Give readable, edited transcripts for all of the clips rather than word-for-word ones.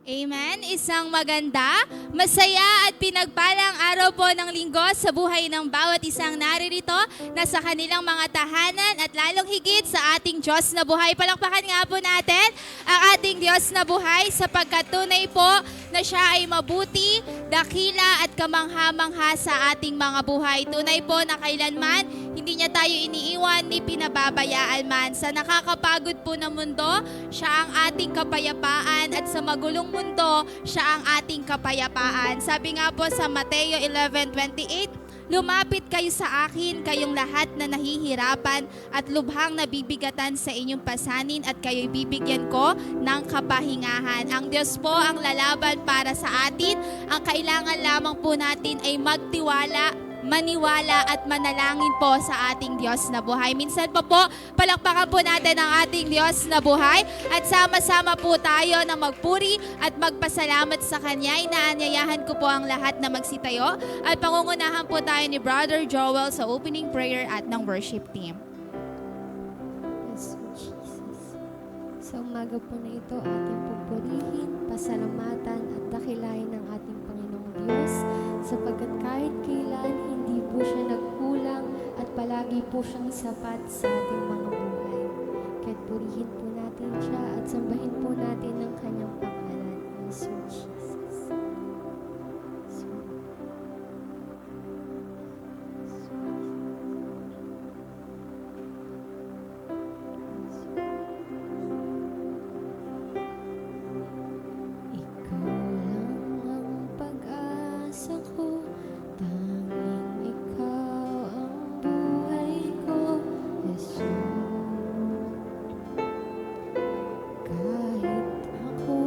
Amen. Isang maganda, masaya at pinagpalang araw po ng linggo sa buhay ng bawat isang naririto na sa kanilang mga tahanan at lalong higit sa ating Diyos na buhay. Palakpakan nga po natin ang ating Diyos na buhay sapagkat tunay po na siya ay mabuti, dakila at kamangha-mangha sa ating mga buhay. Tunay po na kailanman hindi niya tayo iniiwan ni pinababayaan man. Sa nakakapagod po na mundo, siya ang ating kapayapaan at sa magulong mundo, siya ang ating kapayapaan. Sabi nga po sa Mateo 11:28, lumapit kayo sa akin, kayong lahat na nahihirapan at lubhang nabibigatan sa inyong pasanin at kayo'y bibigyan ko ng kapahingahan. Ang Diyos po ang lalaban para sa atin. Ang kailangan lamang po natin ay magtiwala, maniwala at manalangin po sa ating Diyos na buhay. Minsan pa po, palakpakan po natin ang ating Diyos na buhay at sama-sama po tayo na magpuri at magpasalamat sa Kanya. Inaanyayahan ko po ang lahat na magsitayo at pangungunahan po tayo ni Brother Joel sa opening prayer at ng worship team. Yes, Lord Jesus. Sa umaga po na ito, ating pupurihin, pasalamatan at dakilain ng ating Panginoong Diyos sapagkat kahit kailan hindi po siya nagkulang at palagi po siyang sapat sa ating mga buhay. Kaya't purihin po natin siya at sambahin po natin ang kanyang pangalan. Yes, Lord Jesus. Yes, Lord. Ikaw lang ang pag-asa ko, tanging ikaw ang buhay ko, Jesus. Kahit ako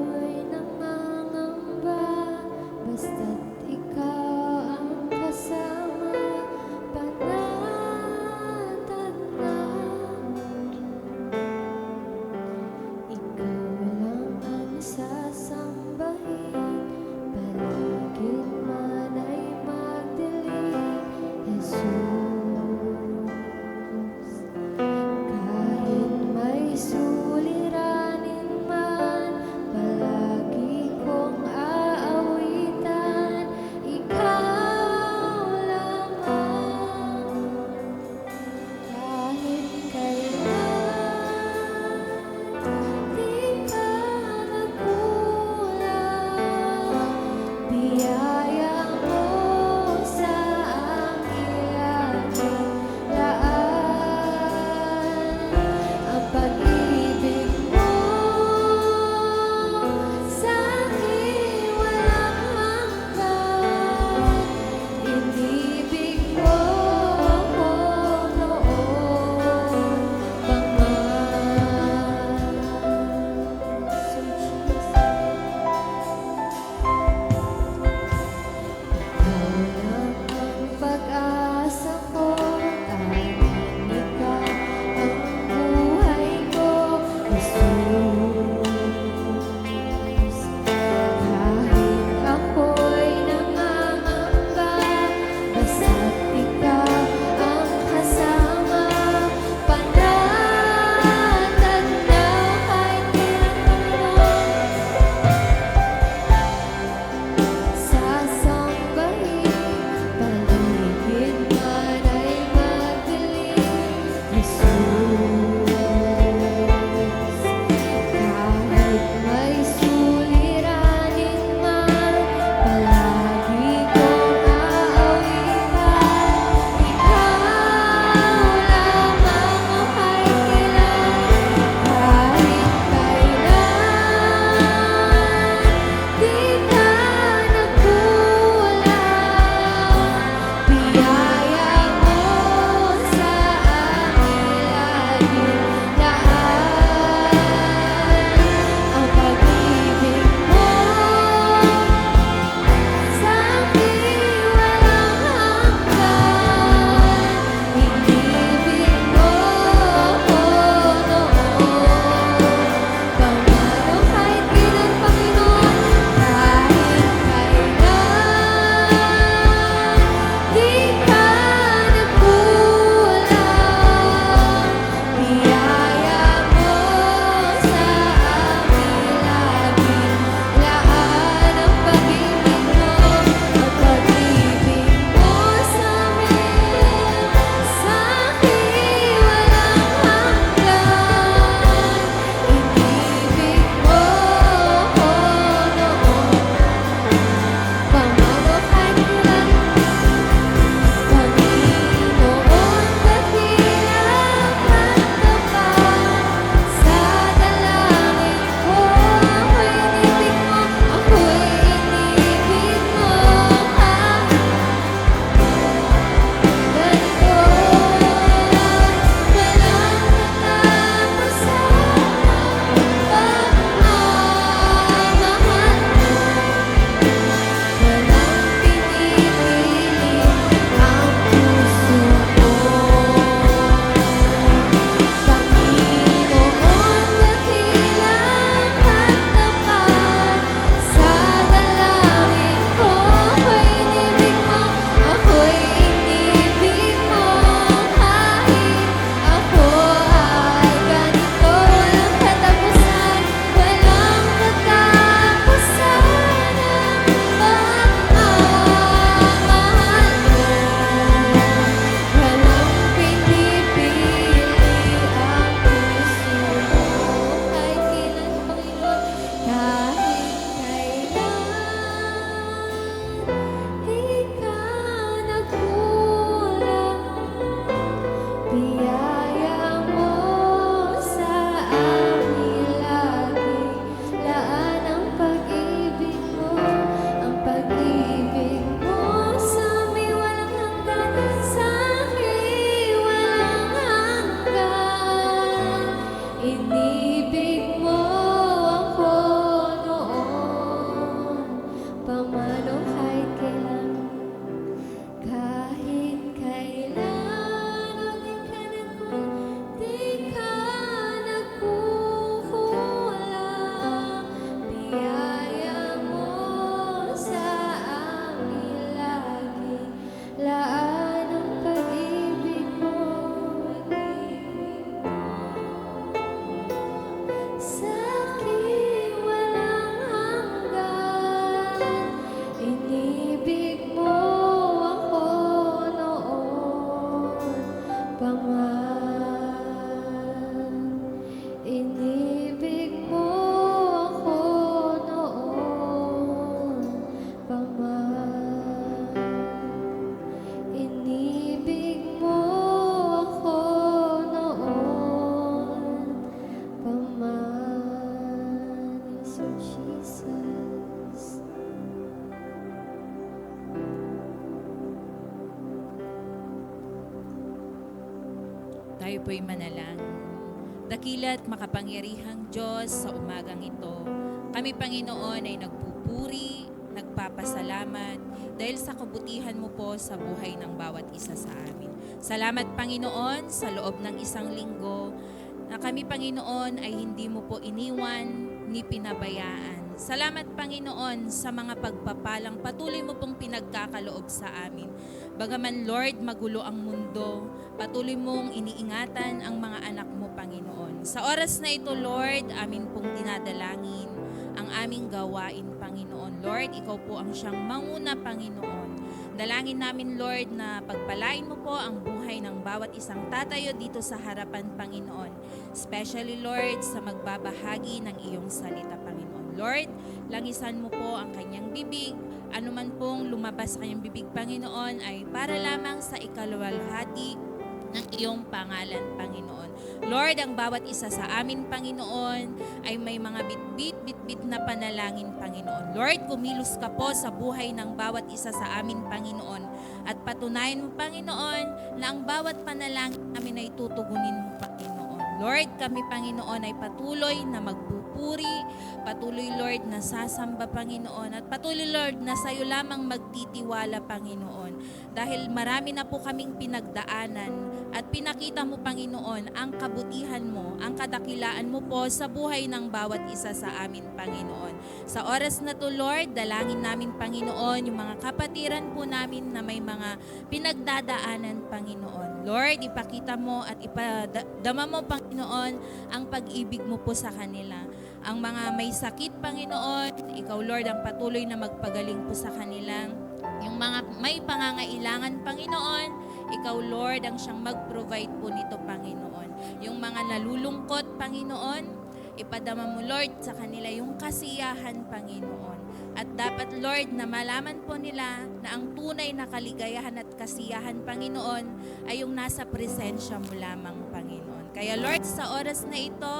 Tayo po'y manalangin. Dakila't makapangyarihang Diyos, sa umagang ito, kami Panginoon ay nagpupuri, nagpapasalamat dahil sa kabutihan mo po sa buhay ng bawat isa sa amin. Salamat Panginoon sa loob ng isang linggo na kami Panginoon ay hindi mo po iniwan ni pinabayaan. Salamat Panginoon sa mga pagpapalang patuloy mo pong pinagkakaloob sa amin. Bagaman Lord, magulo ang mundo, patuloy mong iniingatan ang mga anak mo Panginoon. Sa oras na ito Lord, amin pong dinadalangin ang aming gawain Panginoon. Lord, ikaw po ang siyang manguna Panginoon. Dalangin namin Lord na pagpalain mo po ang buhay ng bawat isang tatayo dito sa harapan Panginoon. Especially Lord sa magbabahagi ng iyong salita Panginoon. Lord, langisan mo po ang kanyang bibig. Anuman pong lumabas sa kanyang bibig Panginoon ay para lamang sa ikaluwalhati ng iyong pangalan Panginoon. Lord, ang bawat isa sa amin Panginoon ay may mga bitbit na panalangin Panginoon. Lord, kumilos ka po sa buhay ng bawat isa sa amin Panginoon at patunayan mo Panginoon na ang bawat panalangin namin ay tutugunin mo Panginoon. Lord, kami Panginoon ay patuloy na magpupuri, patuloy Lord na sasamba Panginoon at patuloy Lord na sa iyo lamang magtitiwala Panginoon. Dahil marami na po kaming pinagdaanan at pinakita mo Panginoon ang kabutihan mo, ang kadakilaan mo po sa buhay ng bawat isa sa amin Panginoon. Sa oras na to Lord, dalangin namin Panginoon yung mga kapatiran po namin na may mga pinagdadaanan Panginoon. Lord, ipakita mo at ipadama mo Panginoon ang pag-ibig mo po sa kanila. Ang mga may sakit Panginoon, ikaw Lord ang patuloy na magpagaling po sa kanilang. Yung mga may pangangailangan Panginoon, ikaw Lord ang siyang mag-provide po nito Panginoon. Yung mga nalulungkot Panginoon, ipadama mo Lord sa kanila yung kasiyahan Panginoon. At dapat Lord na malaman po nila na ang tunay na kaligayahan at kasiyahan Panginoon ay yung nasa presensya mo lamang Panginoon. Kaya Lord, sa oras na ito,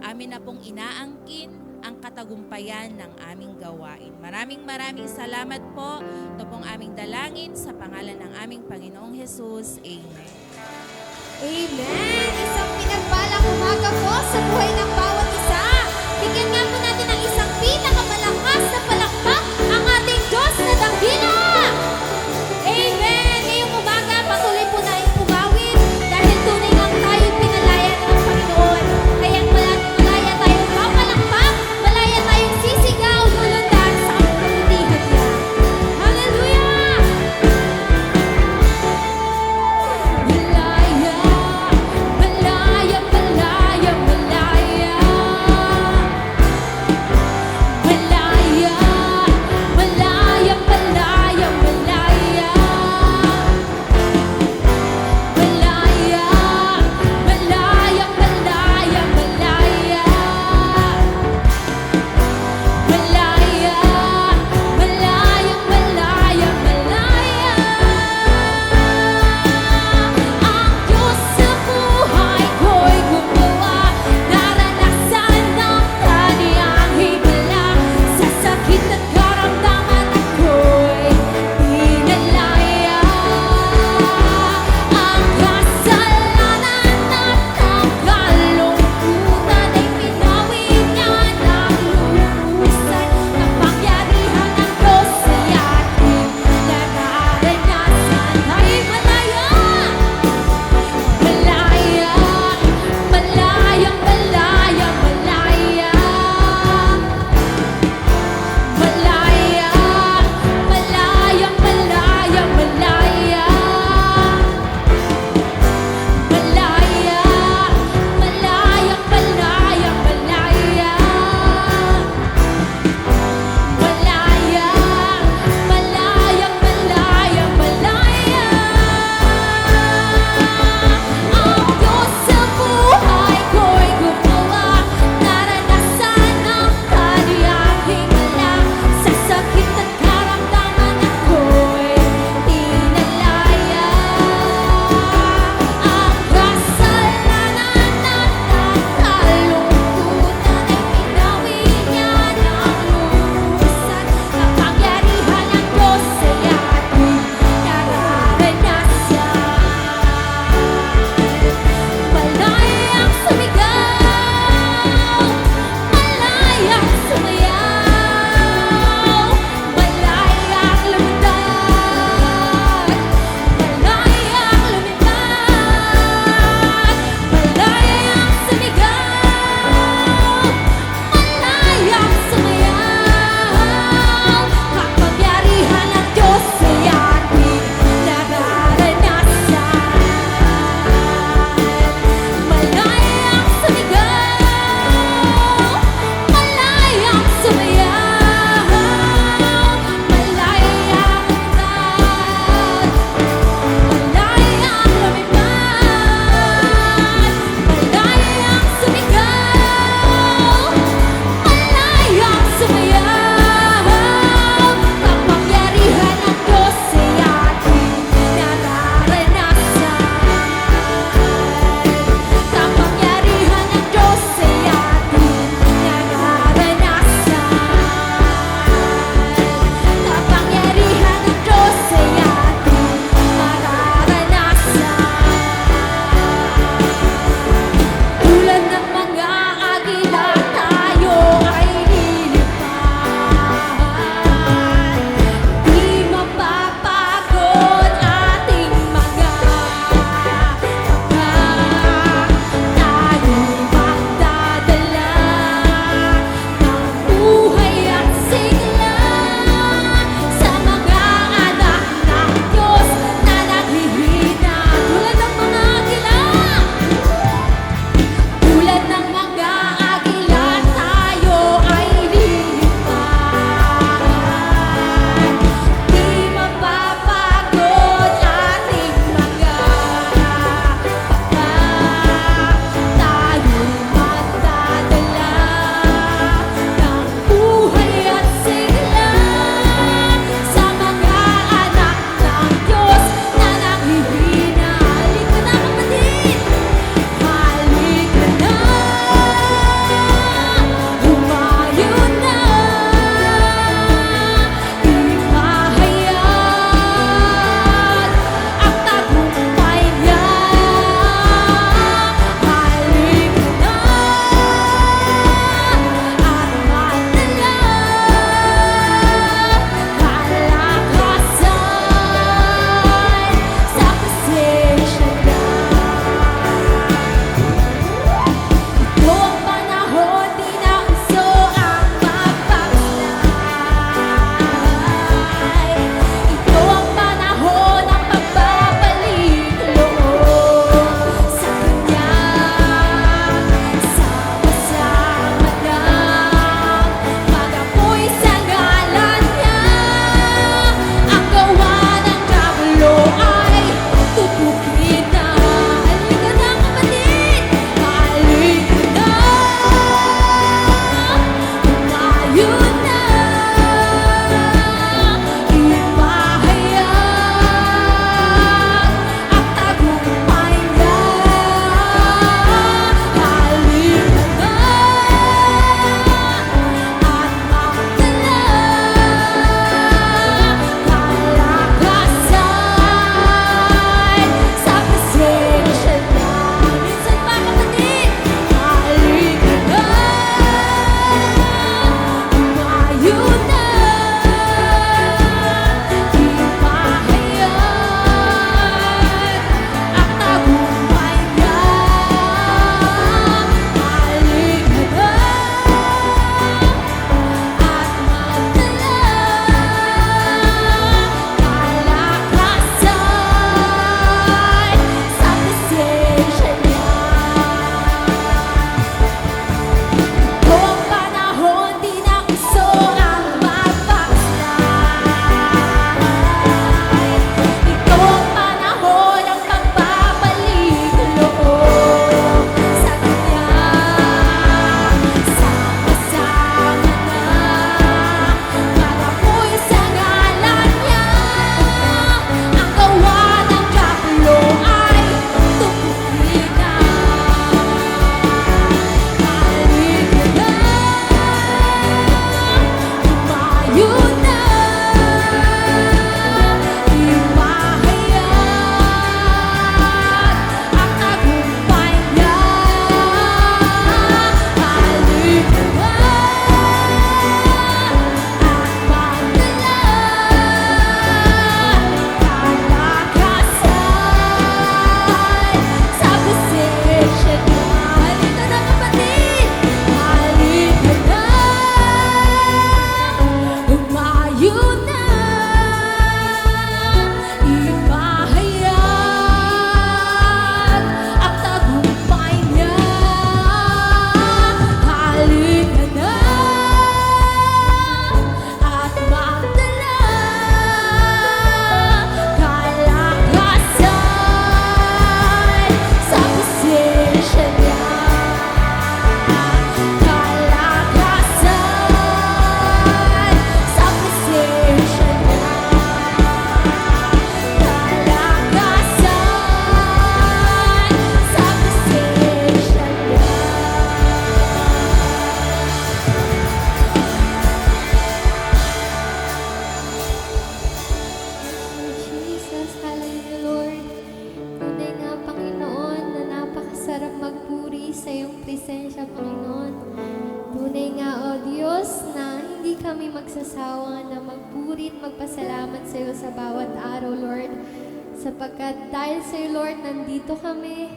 amin na pong inaangkin ang katagumpayan ng aming gawain. Maraming salamat po. Ito pong aming dalangin sa pangalan ng aming Panginoong Jesus. Amen. Amen! Isang pinagpalang umaga po sa buhay ng bawat isa. Bigyan nga po natin ng isang pinakamalakas na palakpak ang ating Diyos na dakila! Amen! Ngayong umaga, patuloy po na umawit dahil tunay lang tayo pinalaya ng Panginoon. Kaya malaya tayong papalakpak, malaya tayong sisigaw, lulundan sa kabutihan niya. Hallelujah! Malaya, malaya, malaya, malaya. kami magsasawa na magpuri at magpasalamat sa iyo sa bawat araw, Lord. Sapagkat dahil sa iyo, Lord, nandito kami.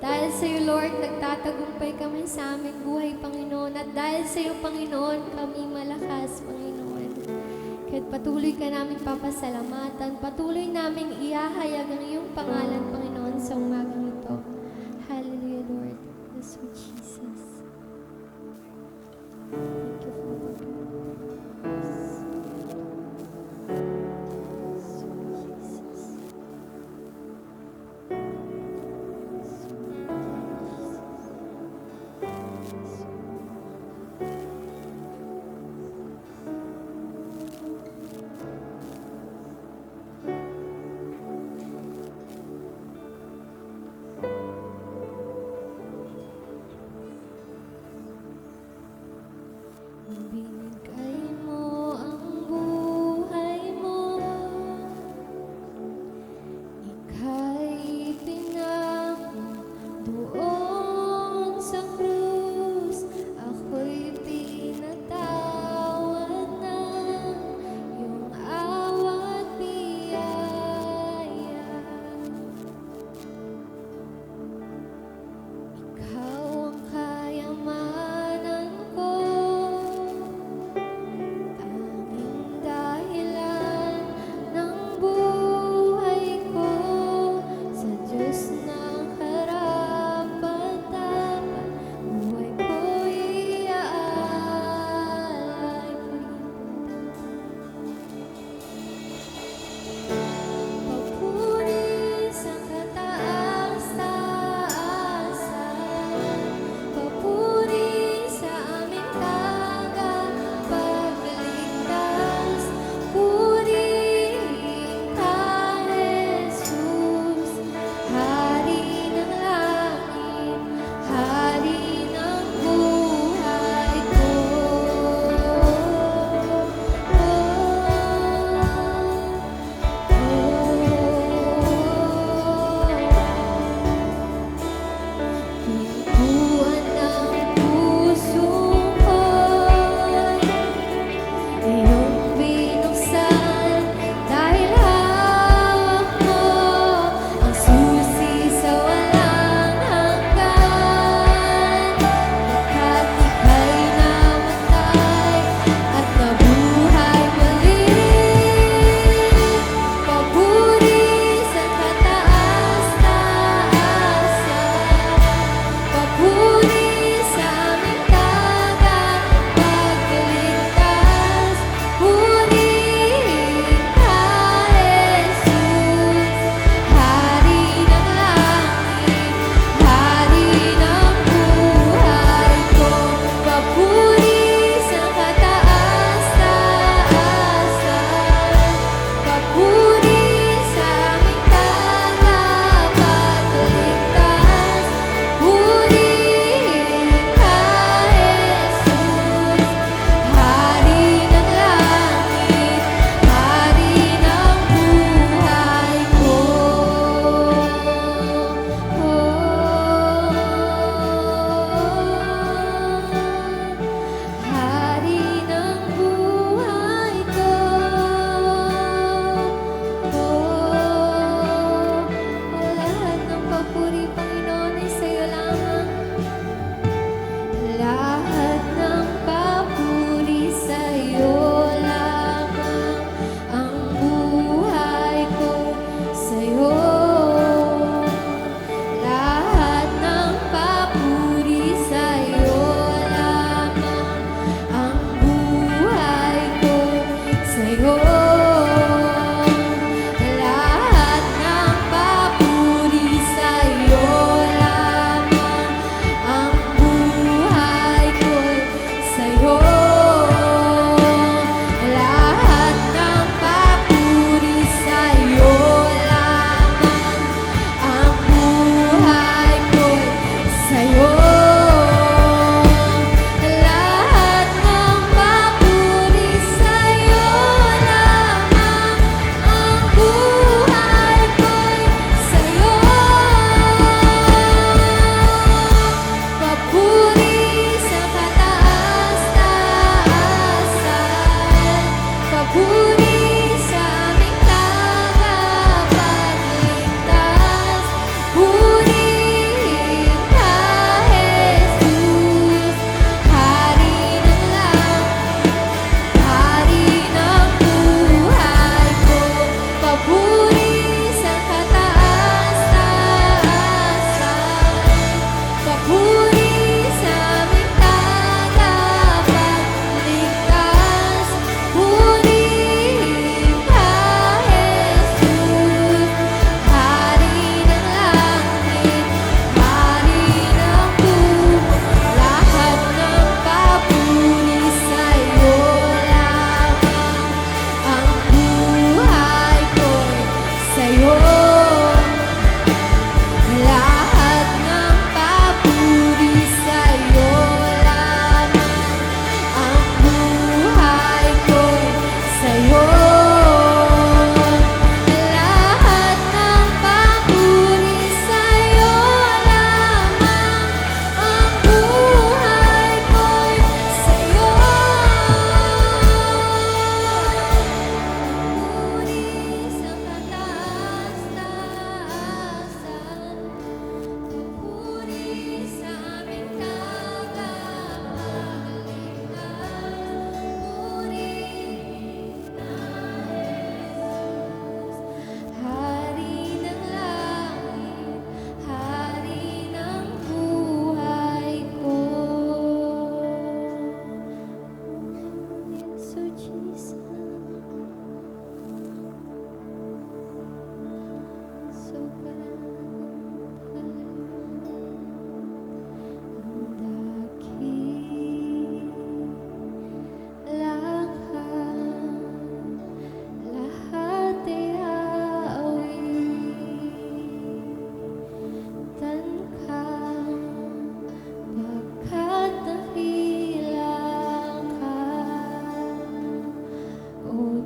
Dahil sa iyo, Lord, nagtatagumpay kami sa aming buhay, Panginoon. At dahil sa iyo, Panginoon, kami malakas, Panginoon. Kahit patuloy ka namin papasalamatan, patuloy namin ihahayag ang iyong pangalan, Panginoon, sa umagang ito. Hallelujah, Lord. Yes, Lord Jesus. Thank you, Father God. Yes. Yes, Lord Jesus.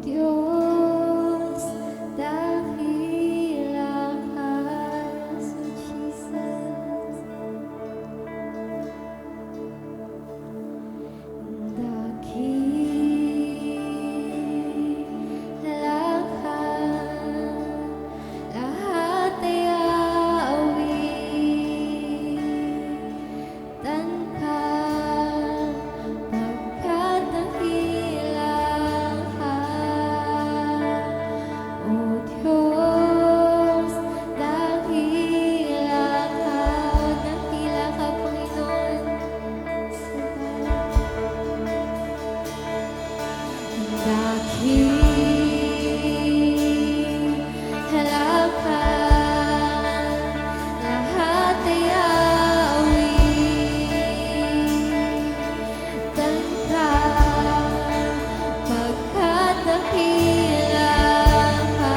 Diyos, dakila ka, sweet Jesus. Dakila ka, lahat ay aawitan ka, pagkat dakila ka. O Diyos, dakila ka, dakila ka, Panginoon. Dakila ka, lahat ay aawitan ka, pagkat dakila ka.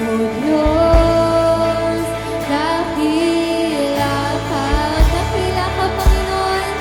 O Diyos, dakila ka, dakila ka, Panginoon.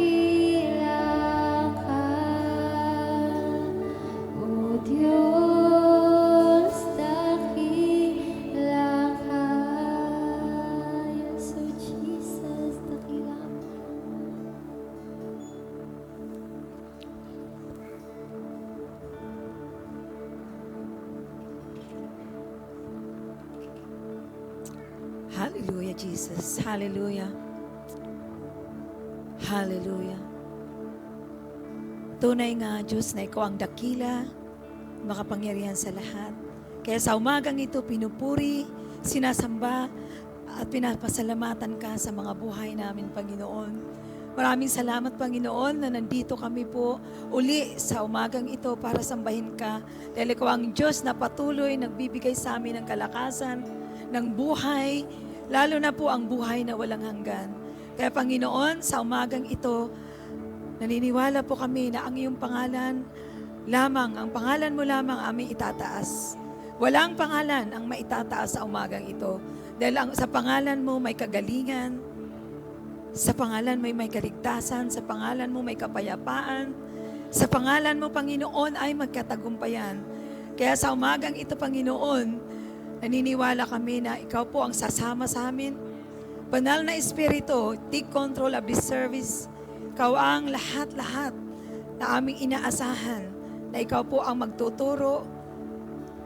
dakila ka, O Diyos, dakila ka. Yes, O Jesus, dakila ka. Hallelujah, Jesus. Hallelujah. Hallelujah. Tunay nga, Diyos, na ikaw ang dakila, makapangyarihan sa lahat. Kaya sa umagang ito, pinupuri, sinasamba, at pinapasalamatan ka sa mga buhay namin, Panginoon. Maraming salamat, Panginoon, na nandito kami po uli sa umagang ito para sambahin ka. Dahil ikaw ang Diyos na patuloy nagbibigay sa amin ng kalakasan, ng buhay, lalo na po ang buhay na walang hanggan. Kaya Panginoon, sa umagang ito, naniniwala po kami na ang iyong pangalan lamang, ang pangalan mo lamang aming itataas. Walang pangalan ang maitataas sa umagang ito. Dahil sa pangalan mo may kagalingan, sa pangalan mo may kaligtasan, sa pangalan mo may kapayapaan, sa pangalan mo, Panginoon, ay magkatagumpayan. Kaya sa umagang ito, Panginoon, naniniwala kami na ikaw po ang sasama sa amin. Banal na Espiritu, take control of this service. Ikaw ang lahat-lahat na aming inaasahan, na ikaw po ang magtuturo.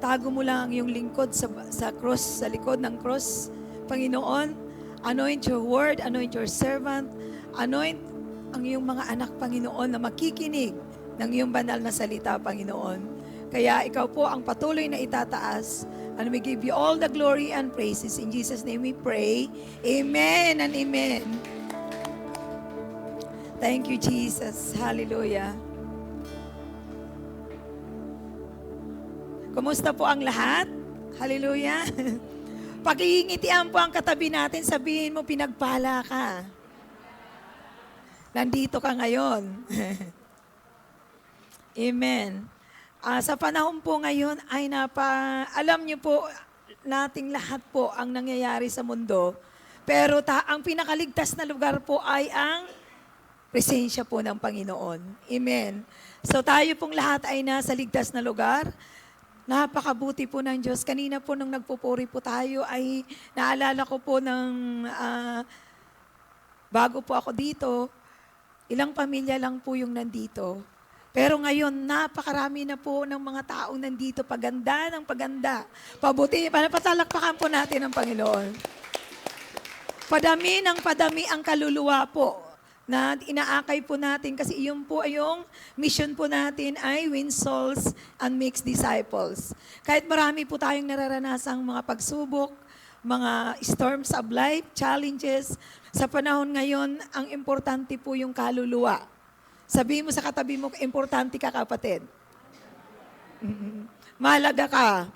Tago mo lang ang iyong lingkod sa cross, sa likod ng cross. Panginoon, anoint your word, anoint your servant, anoint ang iyong mga anak, Panginoon, na makikinig ng iyong banal na salita, Panginoon. Kaya ikaw po ang patuloy na itataas. And we give you all the glory and praises. In Jesus' name we pray. Amen and amen. Thank you, Jesus. Hallelujah. Kumusta po ang lahat? Hallelujah. Pag-iingitian po ang katabi natin, sabihin mo, pinagpala ka. Nandito ka ngayon. Amen. Sa panahon po ngayon ay alam niyo po nating lahat po ang nangyayari sa mundo. Pero ang pinakaligtas na lugar po ay ang presensya po ng Panginoon. Amen. So tayo pong lahat ay nasa ligtas na lugar. Napakabuti po ng Diyos. Kanina po nung nagpupuri po tayo ay naalala ko po bago po ako dito, ilang pamilya lang po yung nandito. Pero ngayon, napakarami na po ng mga taong nandito, paganda ng paganda. Pabuti, patalakpakan po natin ang Panginoon. Padami ng padami ang kaluluwa po na inaakay po natin kasi iyon po ay yung mission po natin ay win souls and make disciples. Kahit marami po tayong nararanasang mga pagsubok, mga storms of life, challenges, sa panahon ngayon, ang importante po yung kaluluwa. Sabihin mo sa katabi mo, importante ka, kapatid. Mahalaga ka.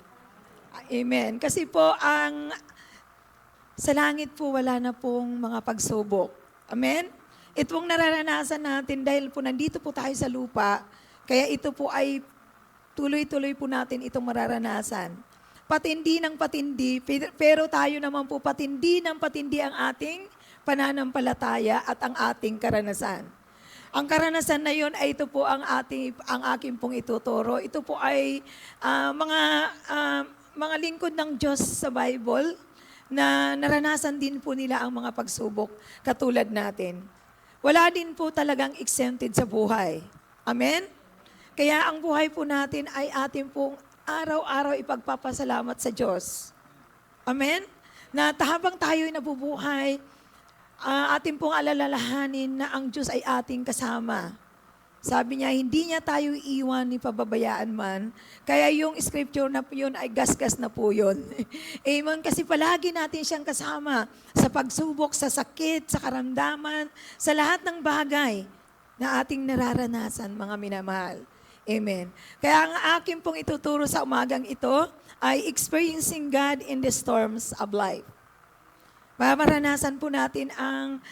Amen. Kasi po, sa langit po, wala na pong mga pagsubok. Amen? Itong nararanasan natin dahil po nandito po tayo sa lupa, kaya ito po ay tuloy-tuloy po natin itong mararanasan. Patindi ng patindi, pero tayo naman po patindi ng patindi ang ating pananampalataya at ang ating karanasan. Ang karanasan na yun ay ito po ang aking pong ituturo. Ito po ay mga lingkod ng Diyos sa Bible na naranasan din po nila ang mga pagsubok katulad natin. Wala din po talagang exempted sa buhay. Amen? Kaya ang buhay po natin ay ating pong araw-araw ipagpapasalamat sa Diyos. Amen? Na habang tayo'y nabubuhay, ating pong alalahanin na ang Diyos ay ating kasama. Sabi niya, hindi niya tayo iiwan ni pababayaan man. Kaya yung scripture na yun ay gasgas na po yun. Amen? Kasi palagi natin siyang kasama sa pagsubok, sa sakit, sa karamdaman, sa lahat ng bagay na ating nararanasan, mga minamahal. Amen. Kaya ang akin pong ituturo sa umagang ito ay experiencing God in the storms of life. Maranasan po natin ang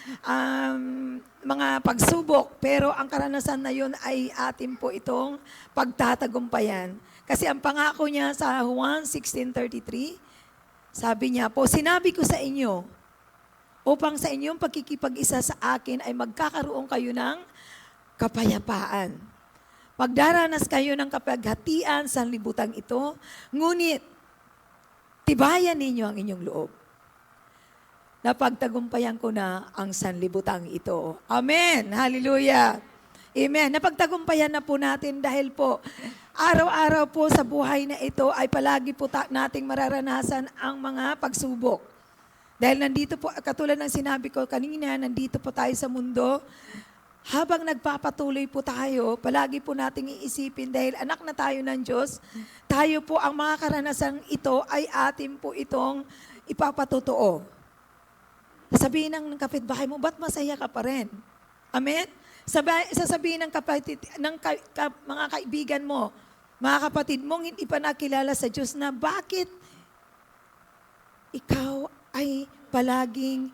mga pagsubok, pero ang karanasan na yun ay atin po itong pagtatagumpayan. Kasi ang pangako niya sa Juan 16:33, sabi niya po, sinabi ko sa inyo, upang sa inyong pagkikipag-isa sa akin ay magkakaroon kayo ng kapayapaan. Magdaranas kayo ng kapaghatian sa libutan ito, ngunit tibayan ninyo ang inyong loob. Napagtagumpayan ko na ang sanlibutan ito. Amen! Hallelujah! Amen! Napagtagumpayan na po natin dahil po araw-araw po sa buhay na ito ay palagi po nating mararanasan ang mga pagsubok. Dahil nandito po, katulad ng sinabi ko kanina, nandito po tayo sa mundo. Habang nagpapatuloy po tayo, palagi po nating iisipin dahil anak na tayo ng Diyos, tayo po ang mga karanasang ito ay atin po itong ipapatotoo. Sasabihin ng kapitbahay mo, ba't masaya ka pa rin? Amen? Sasabihin ng mga kaibigan mo, mga kapatid mong hindi pa nakilala sa Diyos na bakit ikaw ay palaging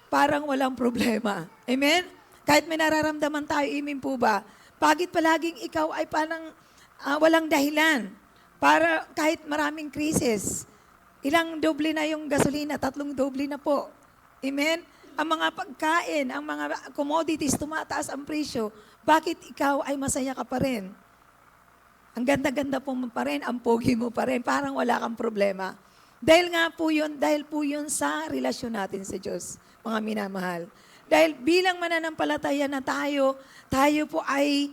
parang walang problema. Amen? Kahit may nararamdaman tayo, amen po ba? Bakit palaging ikaw ay parang walang dahilan? Para kahit maraming krisis, ilang doble na yung gasolina, 3 doble na po. Amen? Ang mga pagkain, ang mga commodities, tumataas ang presyo. Bakit ikaw ay masaya ka pa rin? Ang ganda-ganda po mo pa rin, ang pogi mo pa rin, parang wala kang problema. Dahil po yun sa relasyon natin sa Diyos, mga minamahal. Dahil bilang mananampalataya na tayo po ay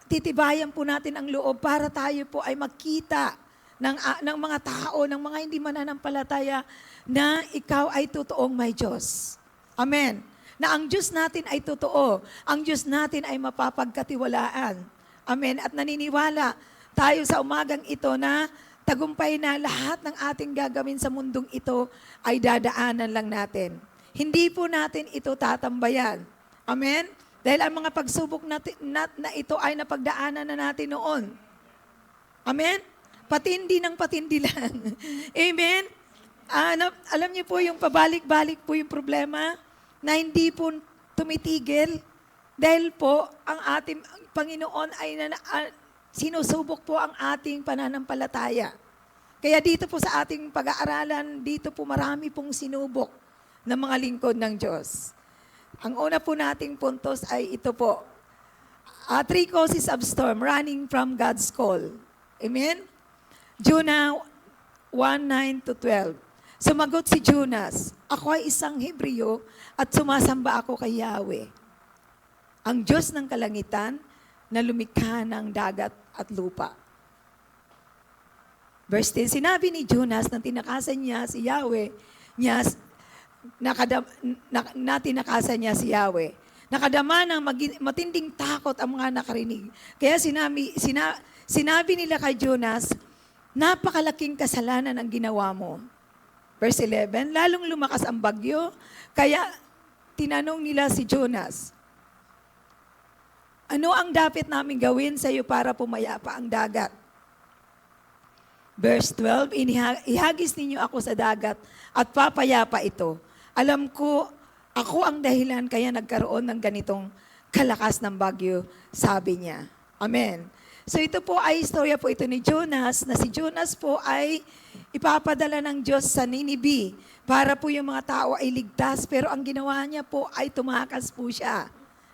titibayan po natin ang loob para tayo po ay makita ng mga tao, ng mga hindi mananampalataya na ikaw ay totoong may Diyos. Amen. Na ang Diyos natin ay totoo. Ang Diyos natin ay mapapagkatiwalaan. Amen. At naniniwala tayo sa umagang ito na tagumpay na lahat ng ating gagawin sa mundong ito ay dadaanan lang natin. Hindi po natin ito tatambayan. Amen? Dahil ang mga pagsubok na ito ay napagdaanan na natin noon. Amen? Patindi ng patindi lang. Amen? Alam niyo po yung pabalik-balik po yung problema na hindi po tumitigil dahil po ang ating Panginoon ay sinusubok po ang ating pananampalataya. Kaya dito po sa ating pag-aaralan, dito po marami pong sinubok ng mga lingkod ng Diyos. Ang una po nating puntos ay ito po. 3 causes of storm, running from God's call. Amen? Jonah 1:9-12. Sumagot si Jonas, ako ay isang Hebreo at sumasamba ako kay Yahweh, ang Diyos ng kalangitan na lumikha ng dagat at lupa. Verse 10, sinabi ni Jonas na tinakasan niya si Yahweh, tinakasan niya si Yahweh. Nakadama ng matinding takot ang mga nakarinig. Kaya sinabi nila kay Jonas, napakalaking kasalanan ang ginawa mo. Verse 11, lalong lumakas ang bagyo, kaya tinanong nila si Jonas, ano ang dapat namin gawin sa iyo para pumayapa ang dagat? Verse 12, ihagis ninyo ako sa dagat at papayapa ito. Alam ko, ako ang dahilan kaya nagkaroon ng ganitong kalakas ng bagyo, sabi niya. Amen. So ito po ay istorya po ito ni Jonas, na si Jonas po ay ipapadala ng Diyos sa Ninive para po yung mga tao ay ligtas, pero ang ginawa niya po ay tumakas po siya.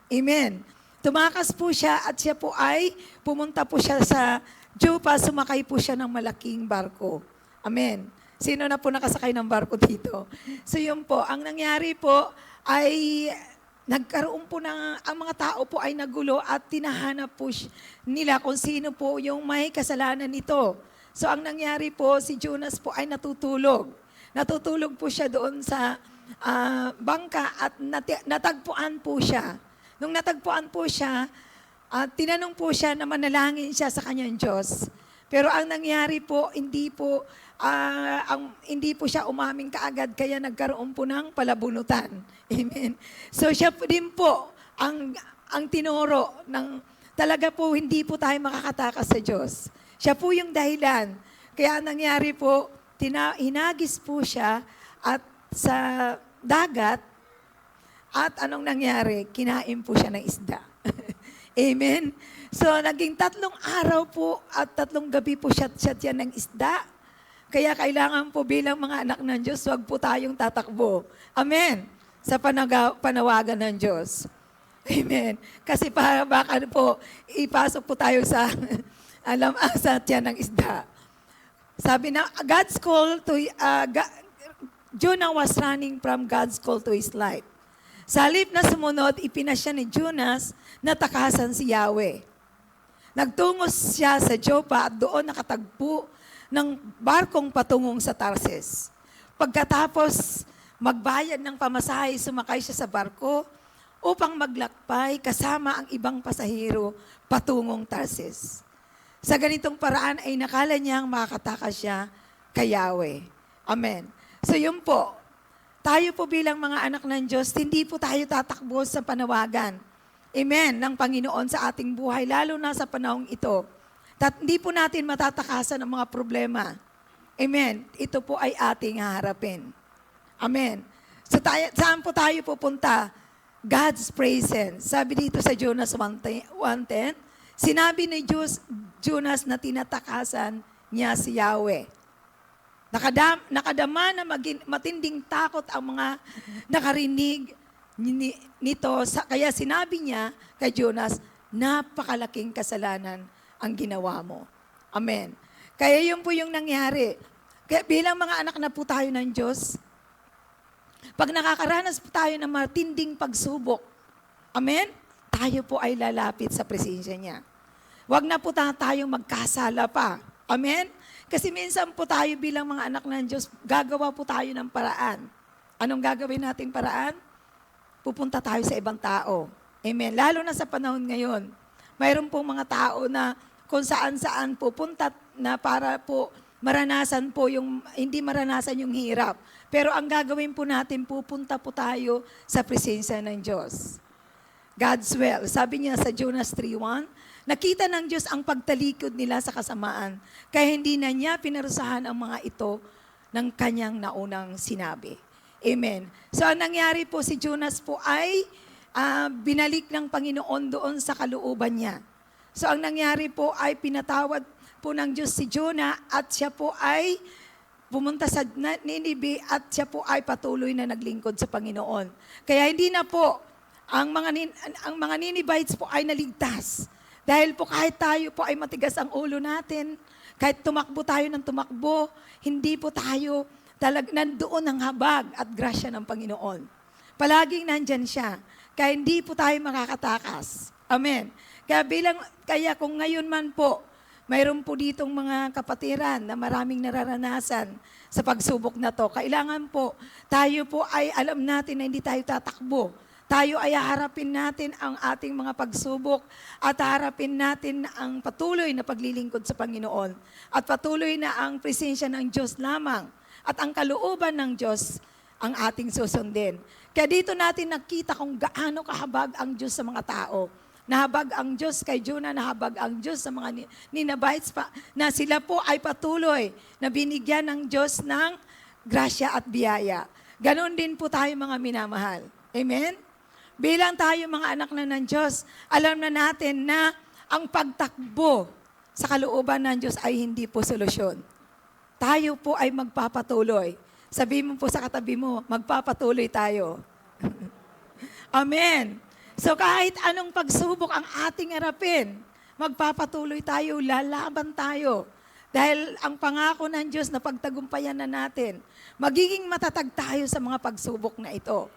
Amen. Tumakas po siya at siya po ay pumunta po siya sa Joppa, sumakay po siya ng malaking barko. Amen. Sino na po nakasakay ng barko dito? So yun po, ang nangyari po ay nagkaroon po ang mga tao po ay nagulo at tinahanap po nila kung sino po yung may kasalanan nito. So ang nangyari po, si Jonas po ay natutulog. Natutulog po siya doon sa bangka at natagpuan po siya. Nung natagpuan po siya, tinanong po siya na manalangin siya sa kanyang Diyos. Pero ang nangyari po, hindi po siya umaming kaagad, kaya nagkaroon po ng palabunutan. Amen. So siya po din po ang tinuro ng talaga po hindi po tayo makakatakas sa Diyos. Siya po yung dahilan. Kaya ang nangyari po, hinagis po siya at sa dagat at anong nangyari? Kinain po siya ng isda. Amen. So naging 3 araw po at 3 gabi po shot yan ng isda. Kaya kailangan po bilang mga anak ng Diyos, huwag po tayong tatakbo. Amen. sa panawagan ng Diyos. Amen. Kasi para baka po, ipasok po tayo sa, sa tiyan ng isda. Sabi na, Jonah was running from God's call to his life. Sa halip na sumunod, ipinasya ni Jonas na takasan si Yahweh. Nagtungo siya sa Joppa at doon nakatagpo ng barkong patungong sa Tarses. Pagkatapos magbayad ng pamasahe, sumakay siya sa barko upang maglakbay kasama ang ibang pasahero patungong Tarses. Sa ganitong paraan ay nakala niyang makakatakas siya kay Yahweh. Amen. So yun po, tayo po bilang mga anak ng Diyos, hindi po tayo tatakbo sa panawagan. Amen, ng Panginoon sa ating buhay, lalo na sa panahong ito. Hindi po natin matatakasan ang mga problema. Amen. Ito po ay ating haharapin. Amen. So saan po tayo pupunta? God's presence. Sabi dito sa Jonas 1:10, sinabi ni Jonas na tinatakasan niya si Yahweh. Nakadama na matinding takot ang mga nakarinig nito. Kaya sinabi niya kay Jonas, napakalaking kasalanan ang ginawa mo. Amen. Kaya yun po yung nangyari. Kaya bilang mga anak na po tayo ng Diyos, pag nakakaranas po tayo ng matinding pagsubok, amen, tayo po ay lalapit sa presensya niya. Huwag na po tayong magkasala pa. Amen? Kasi minsan po tayo bilang mga anak ng Diyos, gagawa po tayo ng paraan. Anong gagawin nating paraan? Pupunta tayo sa ibang tao. Amen? Lalo na sa panahon ngayon, mayroon pong mga tao na kung saan-saan pupunta na para po maranasan po yung, hindi maranasan yung hirap. Pero ang gagawin po natin, pupunta po tayo sa presensya ng Diyos. God's will. Sabi niya sa Jonas 3:1, nakita ng Diyos ang pagtalikod nila sa kasamaan, kaya hindi na niya pinarusahan ang mga ito ng kanyang naunang sinabi. Amen. So ang nangyari po si Jonas po ay binalik ng Panginoon doon sa kalooban niya. So ang nangyari po ay pinatawad po ng Diyos si Jonah at siya po ay pumunta sa Ninibe at siya po ay patuloy na naglingkod sa Panginoon. Kaya hindi na po ang mga Ninevites po ay naligtas. Dahil po kahit tayo po ay matigas ang ulo natin, kahit tumakbo tayo ng tumakbo, hindi po tayo nandoon ang habag at grasya ng Panginoon. Palaging nandyan siya. Kaya hindi po tayo makakatakas. Amen. Kaya kung ngayon man po, mayroon po ditong mga kapatiran na maraming nararanasan sa pagsubok na to. Kailangan po, tayo po ay alam natin na hindi tayo tatakbo. Tayo ay harapin natin ang ating mga pagsubok at harapin natin ang patuloy na paglilingkod sa Panginoon. At patuloy na ang presensya ng Diyos lamang at ang kalooban ng Diyos ang ating susundin. Kaya dito natin nakita kung gaano kahabag ang Diyos sa mga tao. Nahabag ang Diyos kay Jonah, nahabag ang Diyos sa mga Ninevites na sila po ay patuloy na binigyan ng Diyos ng grasya at biyaya. Ganon din po tayo mga minamahal. Amen? Bilang tayo mga anak na ng Diyos, alam na natin na ang pagtakbo sa kalooban ng Diyos ay hindi po solusyon. Tayo po ay magpapatuloy. Sabi mo po sa katabi mo, magpapatuloy tayo. Amen. So kahit anong pagsubok ang ating harapin, magpapatuloy tayo, lalaban tayo. Dahil ang pangako ng Diyos na pagtagumpayan na natin, magiging matatag tayo sa mga pagsubok na ito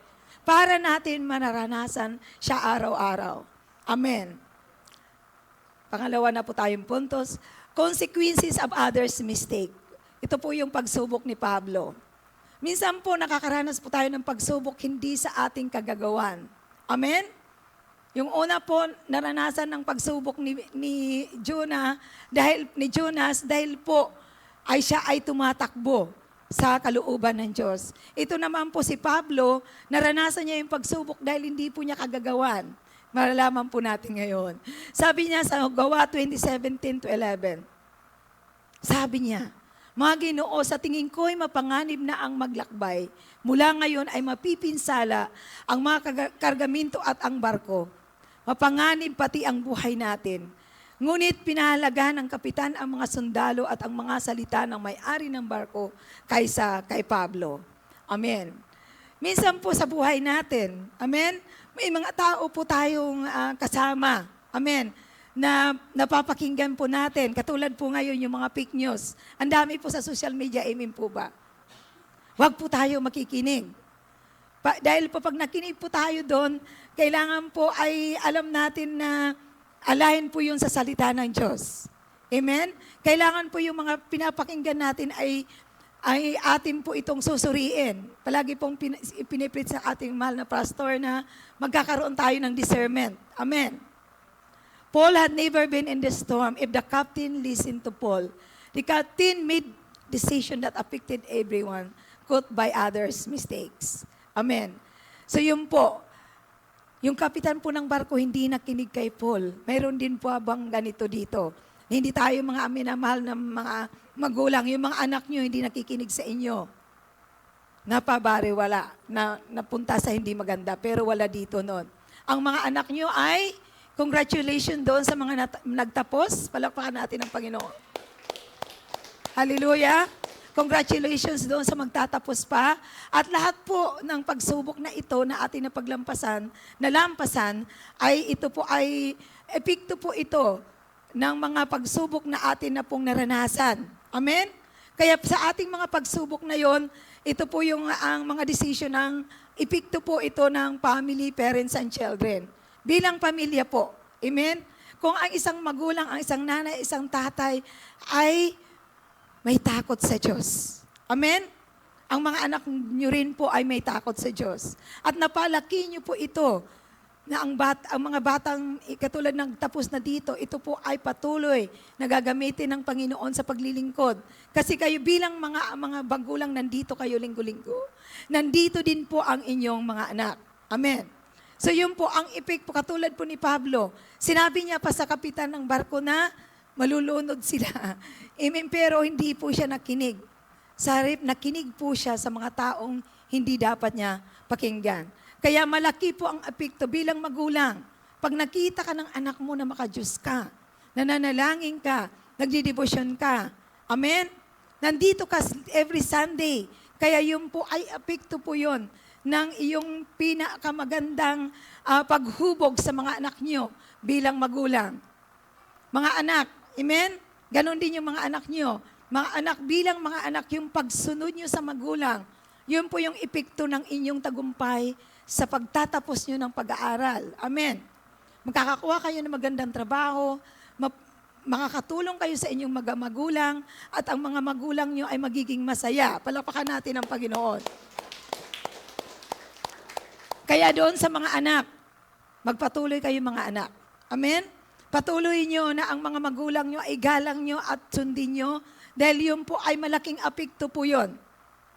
para natin mararanasan siya araw-araw. Amen. Pangalawa na po tayong puntos, consequences of others' mistake. Ito po yung pagsubok ni Pablo. Minsan po nakakaranas po tayo ng pagsubok hindi sa ating kagagawan. Amen? Yung una po, naranasan ng pagsubok ni Jonas dahil po ay siya ay tumatakbo sa kalooban ng Diyos. Ito naman po si Pablo, naranasan niya yung pagsubok dahil hindi po niya kagagawan. Malalaman po natin ngayon. Sabi niya sa Gawa 20:17-11, sabi niya, mga Ginoo, sa tingin ko'y mapanganib na ang maglakbay. Mula ngayon ay mapipinsala ang mga kargamento at ang barko. Mapanganib pati ang buhay natin. Ngunit pinahalaga ng kapitan ang mga sundalo at ang mga salita ng may-ari ng barko kaysa kay Pablo. Amen. Minsan po sa buhay natin, amen, may mga tao po tayong kasama, amen, na napapakinggan po natin. Katulad po ngayon yung mga fake news. Ang dami po sa social media, amen po ba? Huwag po tayo makikinig. Dahil po pag nakinig po tayo doon, kailangan po ay alam natin na alahin po yun sa salita ng Diyos. Amen? Kailangan po yung mga pinapakinggan natin ay atin po itong susuriin. Palagi pong piniprit sa ating mahal na pastor na magkakaroon tayo ng discernment. Amen. Paul had never been in the storm if the captain listened to Paul. The captain made decision that affected everyone, caught by others' mistakes. Amen. So yun po, yung kapitan po ng barko hindi nakinig kay Paul. Mayroon din po bang ganito dito? Hindi tayo mga minamahal na mga magulang, yung mga anak nyo hindi nakikinig sa inyo. Napabari, wala. Napunta sa hindi maganda, pero wala dito noon. Ang mga anak nyo ay, congratulations doon sa mga nagtapos. Palakpakan natin ang Panginoon. Hallelujah. Congratulations doon sa magtatapos pa. At lahat po ng pagsubok na ito na ating nalampasan, ay ito po ay, epekto po ito ng mga pagsubok na atin na pong naranasan. Amen? Kaya sa ating mga pagsubok na yon, ito po yung ang mga decision ng, epekto po ito ng family, parents, and children. Bilang pamilya po. Amen? Kung ang isang magulang, ang isang nanay, isang tatay ay may takot sa Diyos. Amen? Ang mga anak nyo rin po ay may takot sa Diyos. At napalaki nyo po ito na ang mga batang katulad ng tapos na dito, ito po ay patuloy na gagamitin ng Panginoon sa paglilingkod. Kasi kayo bilang mga bagulang nandito kayo linggo-linggo, nandito din po ang inyong mga anak. Amen. So yun po ang epekto, katulad po ni Pablo. Sinabi niya pa sa kapitan ng barko na malulunod sila. Amen, pero hindi po siya nakinig. Nakinig po siya sa mga taong hindi dapat niya pakinggan. Kaya malaki po ang epekto bilang magulang. Pag nakita ka ng anak mo na makadiyos ka, nananalangin ka, nagdidebosyon ka, amen? Nandito ka every Sunday. Kaya yun po ay epekto po yun ng iyong pinakamagandang paghubog sa mga anak nyo bilang magulang. Mga anak, amen? Ganon din yung mga anak nyo. Mga anak, bilang mga anak, yung pagsunod nyo sa magulang, yun po yung epekto ng inyong tagumpay sa pagtatapos nyo ng pag-aaral. Amen. Magkakakuha kayo ng magandang trabaho, makakatulong kayo sa inyong mga magulang, at ang mga magulang nyo ay magiging masaya. Palakpakan natin ang Panginoon. Kaya doon sa mga anak, magpatuloy kayo mga anak. Amen? Patuloy nyo na ang mga magulang nyo ay galang nyo at sundin nyo, dahil yun po ay malaking apekto po yun.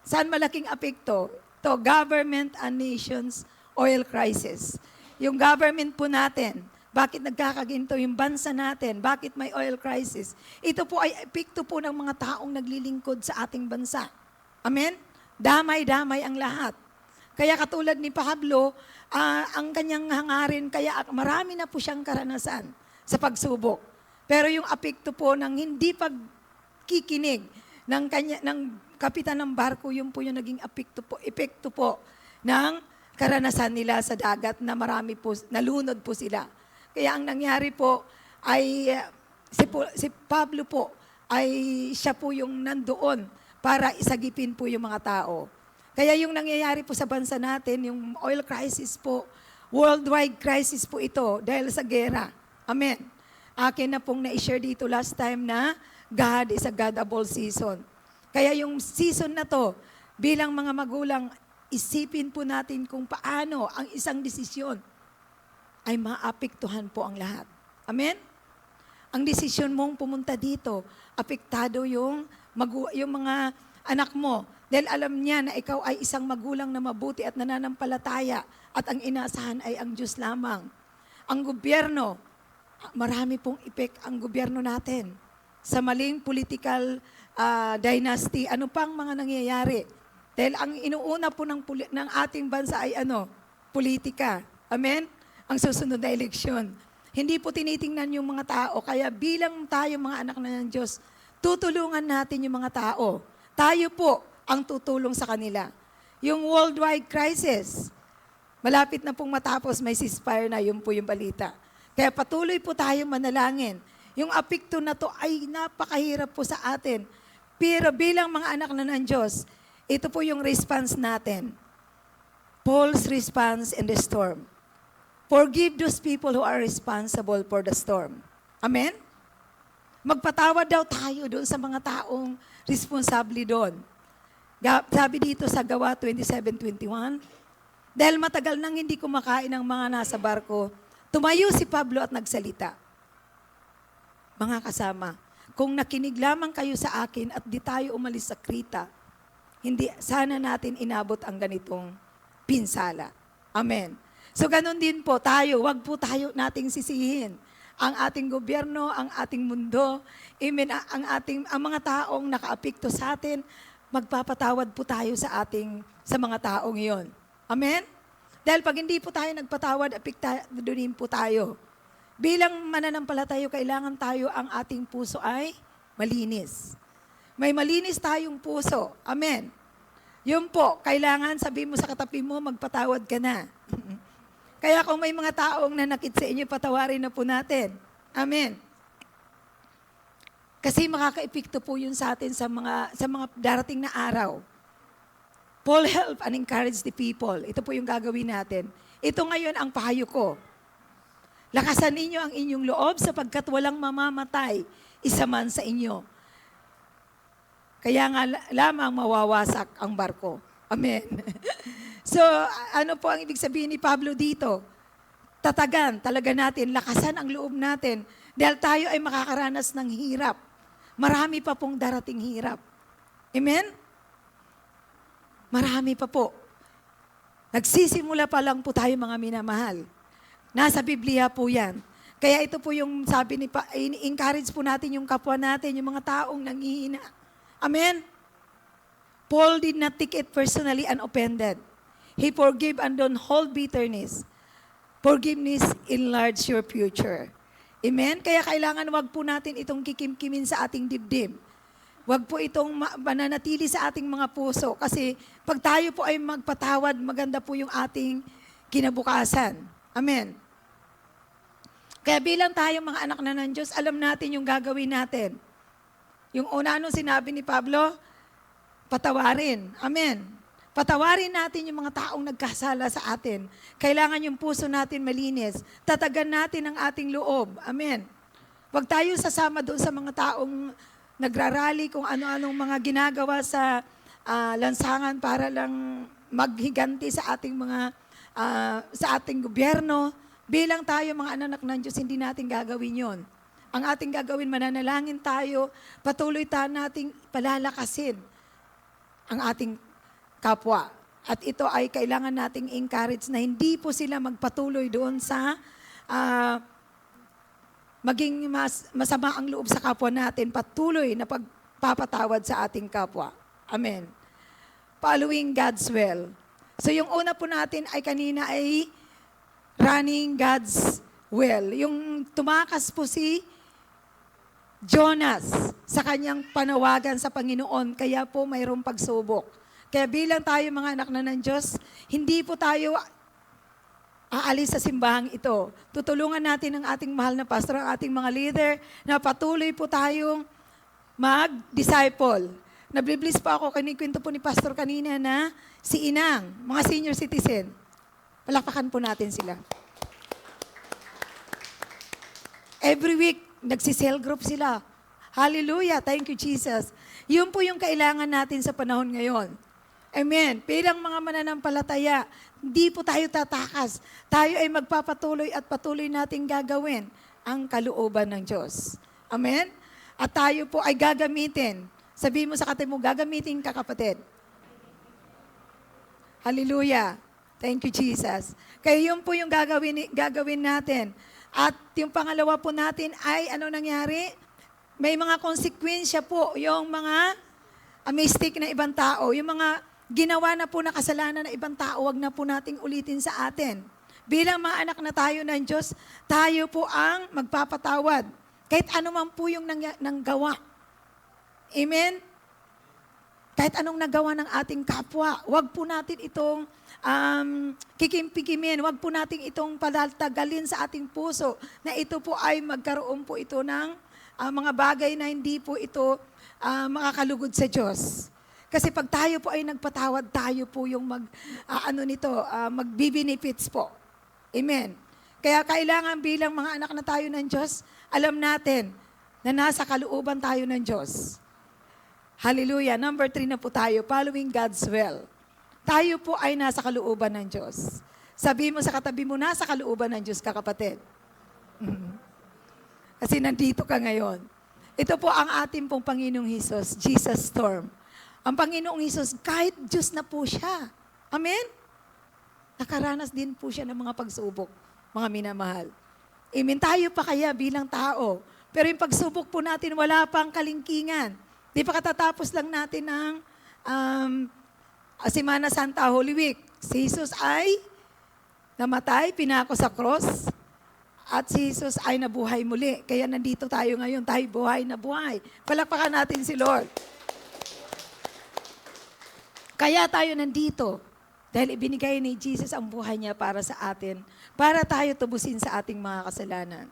Saan malaking apekto? To government and nations oil crisis. Yung government po natin, bakit nagkakaginto yung bansa natin, bakit may oil crisis? Ito po ay epekto po ng mga taong naglilingkod sa ating bansa. Amen? Damay-damay ang lahat. Kaya katulad ni Pablo, ang kanyang hangarin, kaya marami na po siyang karanasan sa pagsubok. Pero yung apekto po ng hindi pagkikinig ng kapitan ng barko, yun po yung naging epekto po ng karanasan nila sa dagat na marami po, nalunod po sila. Kaya ang nangyari po ay si Pablo po ay siya po yung nandoon para isagipin po yung mga tao. Kaya yung nangyayari po sa bansa natin, yung oil crisis po, worldwide crisis po ito dahil sa gera. Amen. Akin na pong na-share dito last time na God is a God of all season. Kaya yung season na to, bilang mga magulang, isipin po natin kung paano ang isang desisyon ay maapektuhan po ang lahat. Amen? Ang desisyon mong pumunta dito, apektado yung mga anak mo. Dahil alam niya na ikaw ay isang magulang na mabuti at nananampalataya at ang inaasahan ay ang Diyos lamang. Ang gobyerno, marami pong ang gobyerno natin. Sa maling political dynasty, ano pang mga nangyayari? Dahil ang inuuna po ng ating bansa ay politika. Amen? Ang susunod na eleksyon. Hindi po tinitingnan yung mga tao. Kaya bilang tayo mga anak na ng Diyos, tutulungan natin yung mga tao. Tayo po ang tutulong sa kanila. yung worldwide crisis. Malapit na pong matapos, may ceasefire na, yun po yung balita. Kaya patuloy po tayo manalangin. Yung apekto na to ay napakahirap po sa atin. Pero bilang mga anak na ng Diyos, ito po yung response natin. Paul's response in the storm. Forgive those people who are responsible for the storm. Amen? Magpatawad daw tayo doon sa mga taong responsable doon. Sabi dito sa Gawa 27:21, dahil matagal nang hindi kumakain ng mga nasa barko, tumayo si Pablo at nagsalita. Mga kasama, kung nakinig lamang kayo sa akin at di tayo umalis sa Krita, hindi sana natin inabot ang ganitong pinsala. Amen. So ganun din po tayo, wag po tayo nating sisihin ang ating gobyerno, ang ating mundo, amen, ang mga taong nakaapekto sa atin, magpapatawad po tayo sa mga taong iyon. Amen? Dahil pag hindi po tayo nagpatawad, apektado din po tayo. Bilang mananampalataya, kailangan tayo ang ating puso ay malinis. May malinis tayong puso. Amen. Yun po, kailangan sabihin mo sa katabi mo, magpatawad ka na. Kaya kung may mga taong nanakit sa inyo, patawarin na po natin. Amen. Kasi makaka-epekto po yun sa atin sa mga darating na araw. Paul help and encourage the people. Ito po yung gagawin natin. Ito ngayon ang pahayo ko. Lakasan ninyo ang inyong loob sapagkat walang mamamatay isa man sa inyo. Kaya nga lamang mawawasak ang barko. Amen. So, ano po ang ibig sabihin ni Pablo dito? Tatagan talaga natin, lakasan ang loob natin dahil tayo ay makakaranas ng hirap. Marami pa pong darating hirap. Amen? Marami pa po. Nagsisimula pa lang po tayo mga minamahal. Nasa Biblia po yan. Kaya ito po yung sabi encourage po natin yung kapwa natin, yung mga taong nanghihina. Amen? Paul did not take it personally and offended. He forgave and don't hold bitterness. Forgiveness enlarge your future. Amen? Kaya kailangan wag po natin itong kikimkimin sa ating dibdib. Wag po itong mananatili sa ating mga puso. Kasi pag tayo po ay magpatawad, maganda po yung ating kinabukasan. Amen? Kaya bilang tayong mga anak na ng Diyos, alam natin yung gagawin natin. Yung una nung sinabi ni Pablo, patawarin. Amen? Patawarin natin yung mga taong nagkasala sa atin. Kailangan yung puso natin malinis. Tatagan natin ang ating loob. Amen? Huwag tayo sasama doon sa mga taong nagrarally kung ano-anong mga ginagawa sa lansangan para lang maghiganti sa ating sa ating gobyerno. Bilang tayo mga anak ng Diyos, hindi natin gagawin yon. Ang ating gagawin, mananalangin tayo, patuloy tayo nating palalakasin ang ating kapwa. At ito ay kailangan nating encourage na hindi po sila magpatuloy doon sa maging masama ang loob sa kapwa natin, patuloy na pagpapatawad sa ating kapwa. Amen. Following God's will. So yung una po natin ay kanina ay running God's will. Yung tumakas po si Jonas sa kanyang panawagan sa Panginoon, kaya po mayroong pagsubok. Kaya bilang tayo mga anak na ng Diyos, hindi po tayo aalis sa simbahang ito. Tutulungan natin ang ating mahal na pastor, ang ating mga leader, na patuloy po tayong mag-disciple. Nablibliss po ako, kinikwento po ni pastor kanina na si Inang, mga senior citizen. Palakpakan po natin sila. Every week, nagsi-cell group sila. Hallelujah, thank you Jesus. Yun po yung kailangan natin sa panahon ngayon. Amen. Bilang mga mananampalataya, hindi po tayo tatakas. Tayo ay magpapatuloy at patuloy nating gagawin ang kalooban ng Diyos. Amen? At tayo po ay gagamitin. Sabihin mo sa katabi mo, gagamitin ka kapatid. Hallelujah. Thank you Jesus. Kaya yun po yung gagawin natin. At yung pangalawa po natin ay ano nangyari? May mga konsekwensya po yung mga mistake na ibang tao. Yung mga ginawa na po na kasalanan na ibang tao, wag na po nating ulitin sa atin. Bilang mga anak na tayo ng Diyos, tayo po ang magpapatawad. Kahit ano man po yung nanggawa. Amen? Kahit anong nagawa ng ating kapwa, wag po natin itong kikimpikimin, wag po natin itong padaltagalin sa ating puso na ito po ay magkaroon po ito ng mga bagay na hindi po ito makakalugod sa Diyos. Kasi pag tayo po ay nagpatawad, tayo po yung magbi-benefits po. Amen. Kaya kailangan bilang mga anak na tayo ng Diyos, alam natin na nasa kalooban tayo ng Diyos. Hallelujah. Number 3 na po tayo, following God's will. Tayo po ay nasa kalooban ng Diyos. Sabi mo sa katabi mo, nasa kalooban ng Diyos ka, kapatid. Kasi nandito ka ngayon. Ito po ang ating pong Panginoong Hesus, Jesus Storm. Ang Panginoong Hesus, kahit Diyos na po siya. Amen? Nakaranas din po siya ng mga pagsubok, mga minamahal. Amen. Tayo pa kaya bilang tao. Pero yung pagsubok po natin, wala pang kalingkingan. Di pa katatapos lang natin ng Semana Santa, Holy Week. Si Jesus ay namatay, pinako sa cross, at si Jesus ay nabuhay muli. Kaya nandito tayo ngayon, tayo buhay na buhay. Palakpakan natin si Lord. Kaya tayo nandito. Dahil ibinigay ni Jesus ang buhay niya para sa atin, para tayo tubusin sa ating mga kasalanan.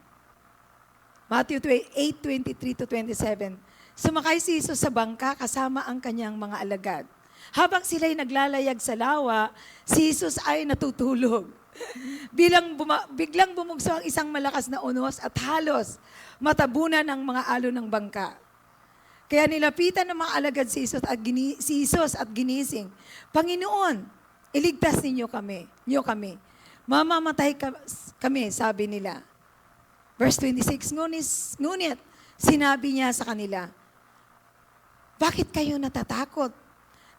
Matthew 8:23-27. Sumakay si Jesus sa bangka kasama ang kanyang mga alagad. Habang sila'y naglalayag sa lawa, si Jesus ay natutulog. Biglang bumugso ang isang malakas na unos at halos matabunan ang mga alon ng bangka. Kaya nilapitan ng mga alagad si Jesus at ginising, Panginoon, iligtas niyo kami. Mamamatay kami, sabi nila. Verse 26, ngunit sinabi niya sa kanila, bakit kayo natatakot?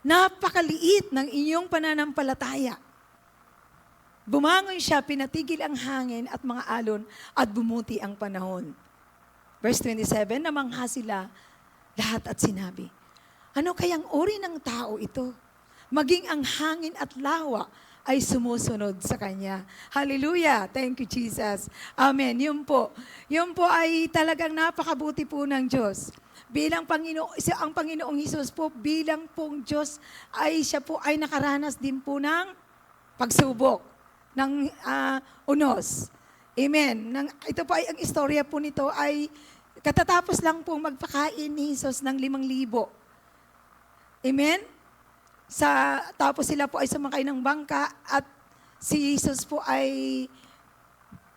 Napakaliit ng inyong pananampalataya. Bumangon siya, pinatigil ang hangin at mga alon at bumuti ang panahon. Verse 27, namangha sila lahat at sinabi, ano kayang uri ng tao ito? Maging ang hangin at lawa ay sumusunod sa Kanya. Hallelujah! Thank you, Jesus. Amen. Yun po ay talagang napakabuti po ng Diyos. Bilang ang Panginoong Hesus po, bilang pong Diyos, siya po ay nakaranas din po ng pagsubok, ng unos. Amen. Ito po ay, ang istorya po nito ay katatapos lang pong magpakain ni Hesus ng 5,000. Amen? Tapos sila po ay sumakay ng bangka at si Jesus po ay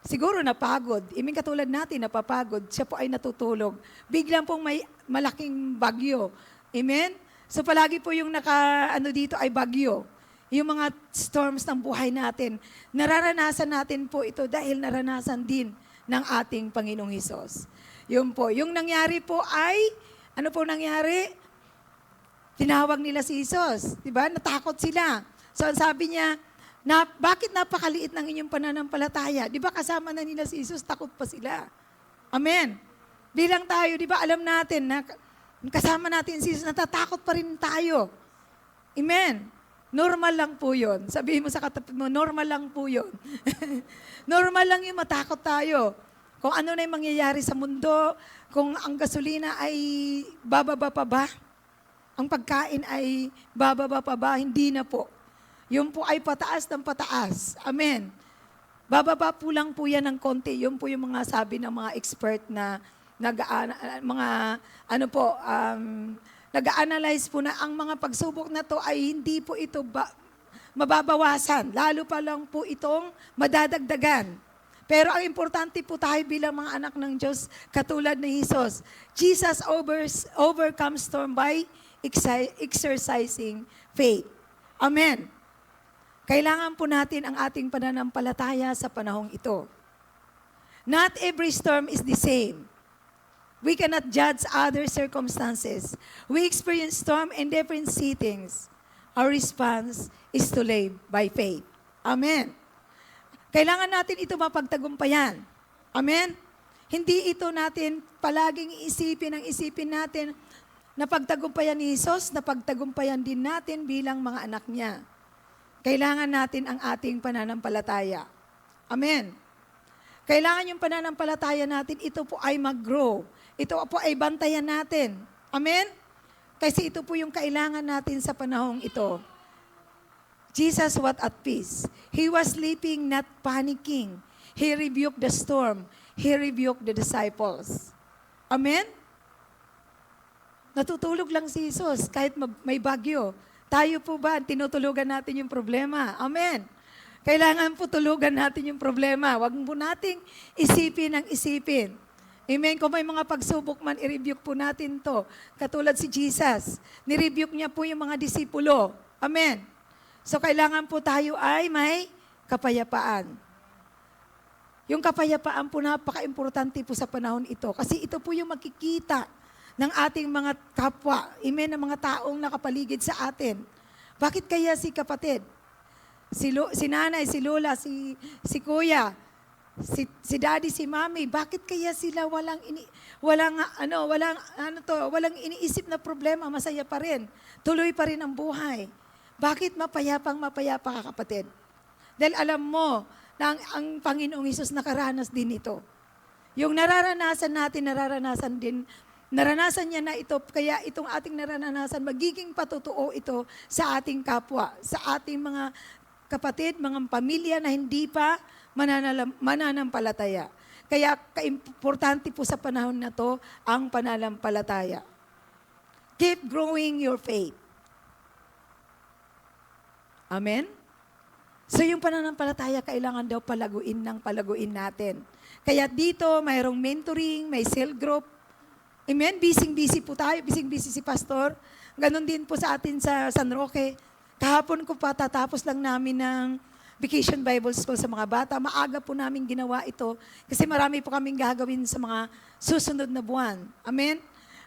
siguro napagod. Amen, katulad natin, napapagod. Siya po ay natutulog. Biglang pong may malaking bagyo. Amen? So palagi po yung dito ay bagyo. Yung mga storms ng buhay natin. Nararanasan natin po ito dahil naranasan din ng ating Panginoong Hesus. Yun po. Yung nangyari po ay, ano po nangyari? Tinawag nila si Jesus. Diba? Natakot sila. So sabi niya, bakit napakaliit ng inyong pananampalataya? Di ba kasama na nila si Jesus, takot pa sila. Amen. Bilang tayo, di ba alam natin na kasama natin si Jesus, natatakot pa rin tayo. Amen. Normal lang po yun. Sabihin mo sa katabi mo, normal lang po yun. Normal lang yung matakot tayo. Kung ano na yung mangyayari sa mundo, kung ang gasolina ay bababa pa ba? Ang pagkain ay bababa pa ba? Hindi na po. Yun po ay pataas ng pataas. Amen. Bababa po lang po yan ng konti. Yun po yung mga sabi ng mga expert na nag-a-analyze po na ang mga pagsubok na to ay hindi po ito mababawasan. Lalo pa lang po itong madadagdagan. Pero ang importante po tayo bilang mga anak ng Diyos, katulad ni Jesus. Jesus overcomes storm by exercising faith. Amen. Kailangan po natin ang ating pananampalataya sa panahong ito. Not every storm is the same. We cannot judge other circumstances. We experience storm in different settings. Our response is to live by faith. Amen. Kailangan natin ito mapagtagumpayan. Amen. Hindi ito natin palaging isipin natin na pagtagumpayan ni Jesus, na pagtagumpayan din natin bilang mga anak niya. Kailangan natin ang ating pananampalataya. Amen. Kailangan yung pananampalataya natin, ito po ay mag-grow. Ito po ay bantayan natin. Amen? Kasi ito po yung kailangan natin sa panahong ito. Jesus was at peace. He was sleeping, not panicking. He rebuked the storm. He rebuked the disciples. Amen? Natutulog lang si Jesus kahit may bagyo. Tayo po ba, tinutulugan natin yung problema? Amen? Kailangan po tulugan natin yung problema. Huwag po nating isipin ang isipin. Amen? Kung may mga pagsubok man, i-rebuke po natin to. Katulad si Jesus. Ni-rebuke niya po yung mga disipulo. Amen? So, kailangan po tayo ay may kapayapaan. Yung kapayapaan po, napaka-importante po sa panahon ito. Kasi ito po yung makikita ng ating mga kapwa. Amen? Ng mga taong nakapaligid sa atin. Bakit kaya si kapatid? Si nanay, si lola, si kuya, si daddy, si mami, bakit kaya sila walang iniisip na problema, masaya pa rin. Tuloy pa rin ang buhay. Bakit mapayapa ka, kapatid? Dahil alam mo na ang Panginoong Hesus nakaranas din ito. Yung nararanasan natin, naranasan niya na ito, kaya itong ating naranasan, magiging patutuo ito sa ating kapwa, sa ating mga kapatid, mga pamilya na hindi pa mananampalataya. Kaya kaimportante po sa panahon na to ang pananampalataya. Keep growing your faith. Amen? So yung pananampalataya, kailangan daw palaguin natin. Kaya dito, mayroong mentoring, may cell group. Amen? Busy po tayo, busy si pastor. Ganon din po sa atin sa San Roque. Kahapon ko pa, tatapos lang namin ng Vacation Bible School sa mga bata. Maaga po namin ginawa ito kasi marami po kaming gagawin sa mga susunod na buwan. Amen?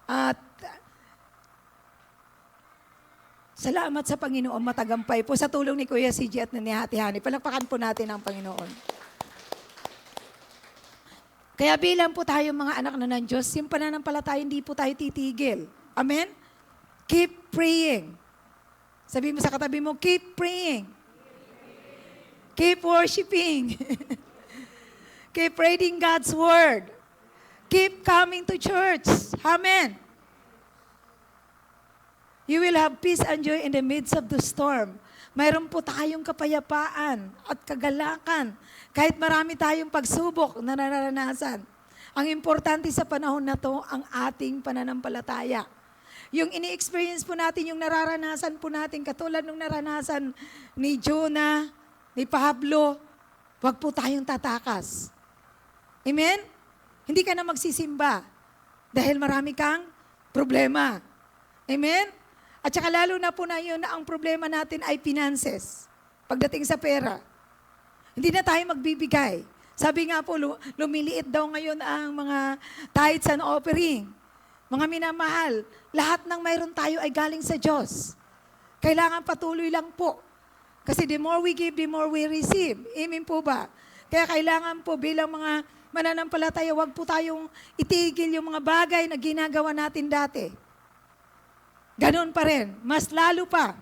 At salamat sa Panginoon, matagumpay po sa tulong ni Kuya CJ at ni Ate Hani. Palakpakan po natin ang Panginoon. Kaya bilang po tayo mga anak na ng Diyos, yung pananampalataya, hindi po tayo titigil. Amen? Keep praying. Sabi mo sa katabi mo, keep praying. Keep worshiping. Keep reading God's Word. Keep coming to church. Amen. You will have peace and joy in the midst of the storm. Mayroon po tayong kapayapaan at kagalakan. Kahit marami tayong pagsubok na nararanasan. Ang importante sa panahon na to, ang ating pananampalataya. Yung ini-experience po natin, yung nararanasan po natin, katulad nung naranasan ni Jonah, ni Pablo, wag po tayong tatakas. Amen? Hindi ka na magsisimba dahil marami kang problema. Amen? At saka lalo na po na yun na ang problema natin ay finances. Pagdating sa pera. Hindi na tayo magbibigay. Sabi nga po, lumiliit daw ngayon ang mga tithes and offering. Mga minamahal, lahat ng mayroon tayo ay galing sa Diyos. Kailangan patuloy lang po. Kasi the more we give, the more we receive. Amen po ba? Kaya kailangan po bilang mga mananampalataya, wag po tayong itigil yung mga bagay na ginagawa natin dati. Ganon pa rin. Mas lalo pa.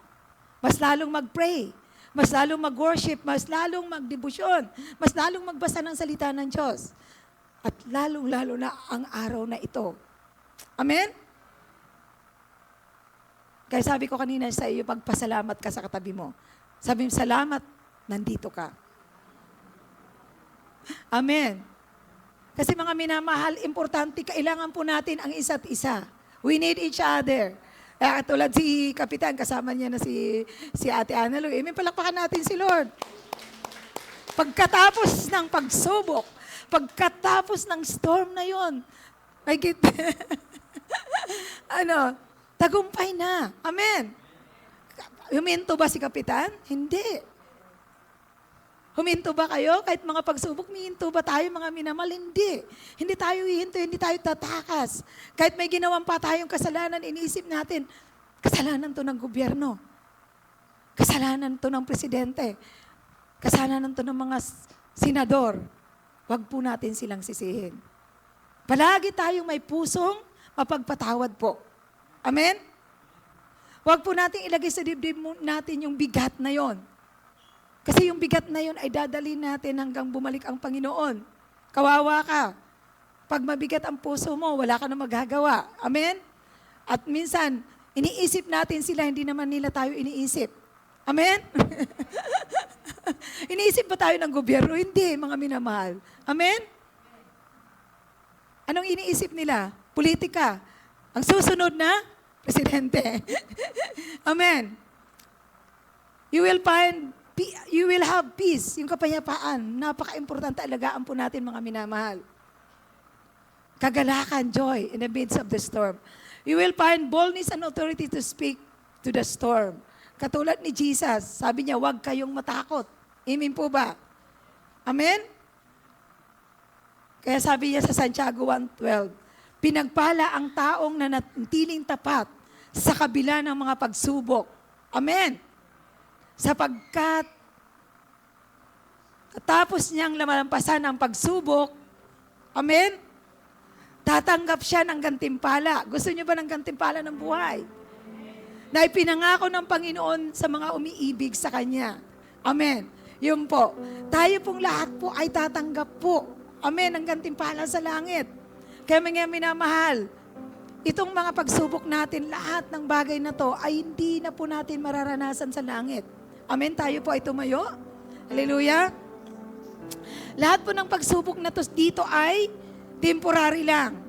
Mas lalong mag-pray. Mas lalong mag-worship. Mas lalong mag-debosyon. Mas lalong magbasa ng salita ng Diyos. At lalong-lalo na ang araw na ito. Amen? Kaya sabi ko kanina sa iyo, pagpasalamat ka sa katabi mo. Sabi mo, salamat, nandito ka. Amen. Kasi mga minamahal, importante, kailangan po natin ang isa't isa. We need each other. Tulad si Kapitan, kasama niya na si Ate Ana Lu. Amen, palakpakan natin si Lord. Pagkatapos ng pagsubok, pagkatapos ng storm na yon, tagumpay na. Amen. Huminto ba si Kapitan? Hindi. Huminto ba kayo? Kahit mga pagsubok, huminto ba tayo mga minamahal? Hindi. Hindi tayo hihinto, hindi tayo tatakas. Kahit may ginawan pa tayong kasalanan, iniisip natin, kasalanan to ng gobyerno. Kasalanan to ng presidente. Kasalanan to ng mga senador. Huwag po natin silang sisihin. Palagi tayong may pusong mapagpatawad po. Amen? Huwag po natin ilagay sa dibdib natin yung bigat na yon. Kasi yung bigat na yun ay dadalhin natin hanggang bumalik ang Panginoon. Kawawa ka. Pag mabigat ang puso mo, wala ka na magagawa. Amen? At minsan, Iniisip natin sila, hindi naman nila tayo iniisip. Amen? Iniisip ba tayo ng gobyerno? Hindi, mga minamahal. Amen? Anong iniisip nila? Politika. Ang susunod na, presidente. Amen. You will have peace, yung kapayapaan. Napaka-importante, alagaan po natin, mga minamahal. Kagalakan, joy in the midst of the storm. You will find boldness and authority to speak to the storm. Katulad ni Jesus, sabi niya, huwag kayong matakot. Amen po ba? Amen? Kaya sabi niya sa Santiago 1:12, pinagpala ang taong nanatiling tapat sa kabila ng mga pagsubok. Amen? Sapagkat tapos niyang lamalampasan ang pagsubok, amen? Tatanggap siya ng gantimpala. Gusto niyo ba ng gantimpala ng buhay? Na ipinangako ng Panginoon sa mga umiibig sa Kanya. Amen. Yun po. Tayo pong lahat po ay tatanggap po. Amen. Ang gantimpala sa langit. Kaya mga minamahal, itong mga pagsubok natin, lahat ng bagay na to ay hindi na po natin mararanasan sa langit. Amen. Tayo po ay tumayo. Hallelujah. Lahat po ng pagsubok na to dito ay temporary lang.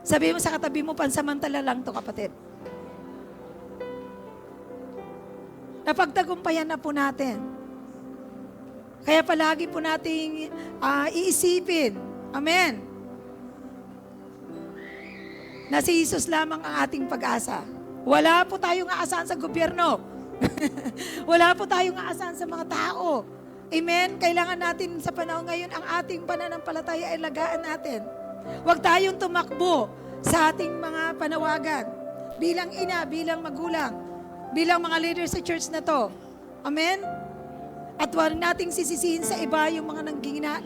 Sabi mo sa katabi mo, pansamantala lang to, kapatid. Napagtagumpayan na po natin. Kaya palagi po nating iisipin. Amen. Na si Jesus lamang ang ating pag-asa. Wala po tayong aasahan sa gobyerno. Wala po tayong aasahan sa mga tao. Amen? Kailangan natin sa panahon ngayon, ang ating pananampalataya ay lagaan natin. Huwag tayong tumakbo sa ating mga panawagan. Bilang ina, bilang magulang, bilang mga leaders sa church na to. Amen? At huwag nating sisisihin sa iba yung mga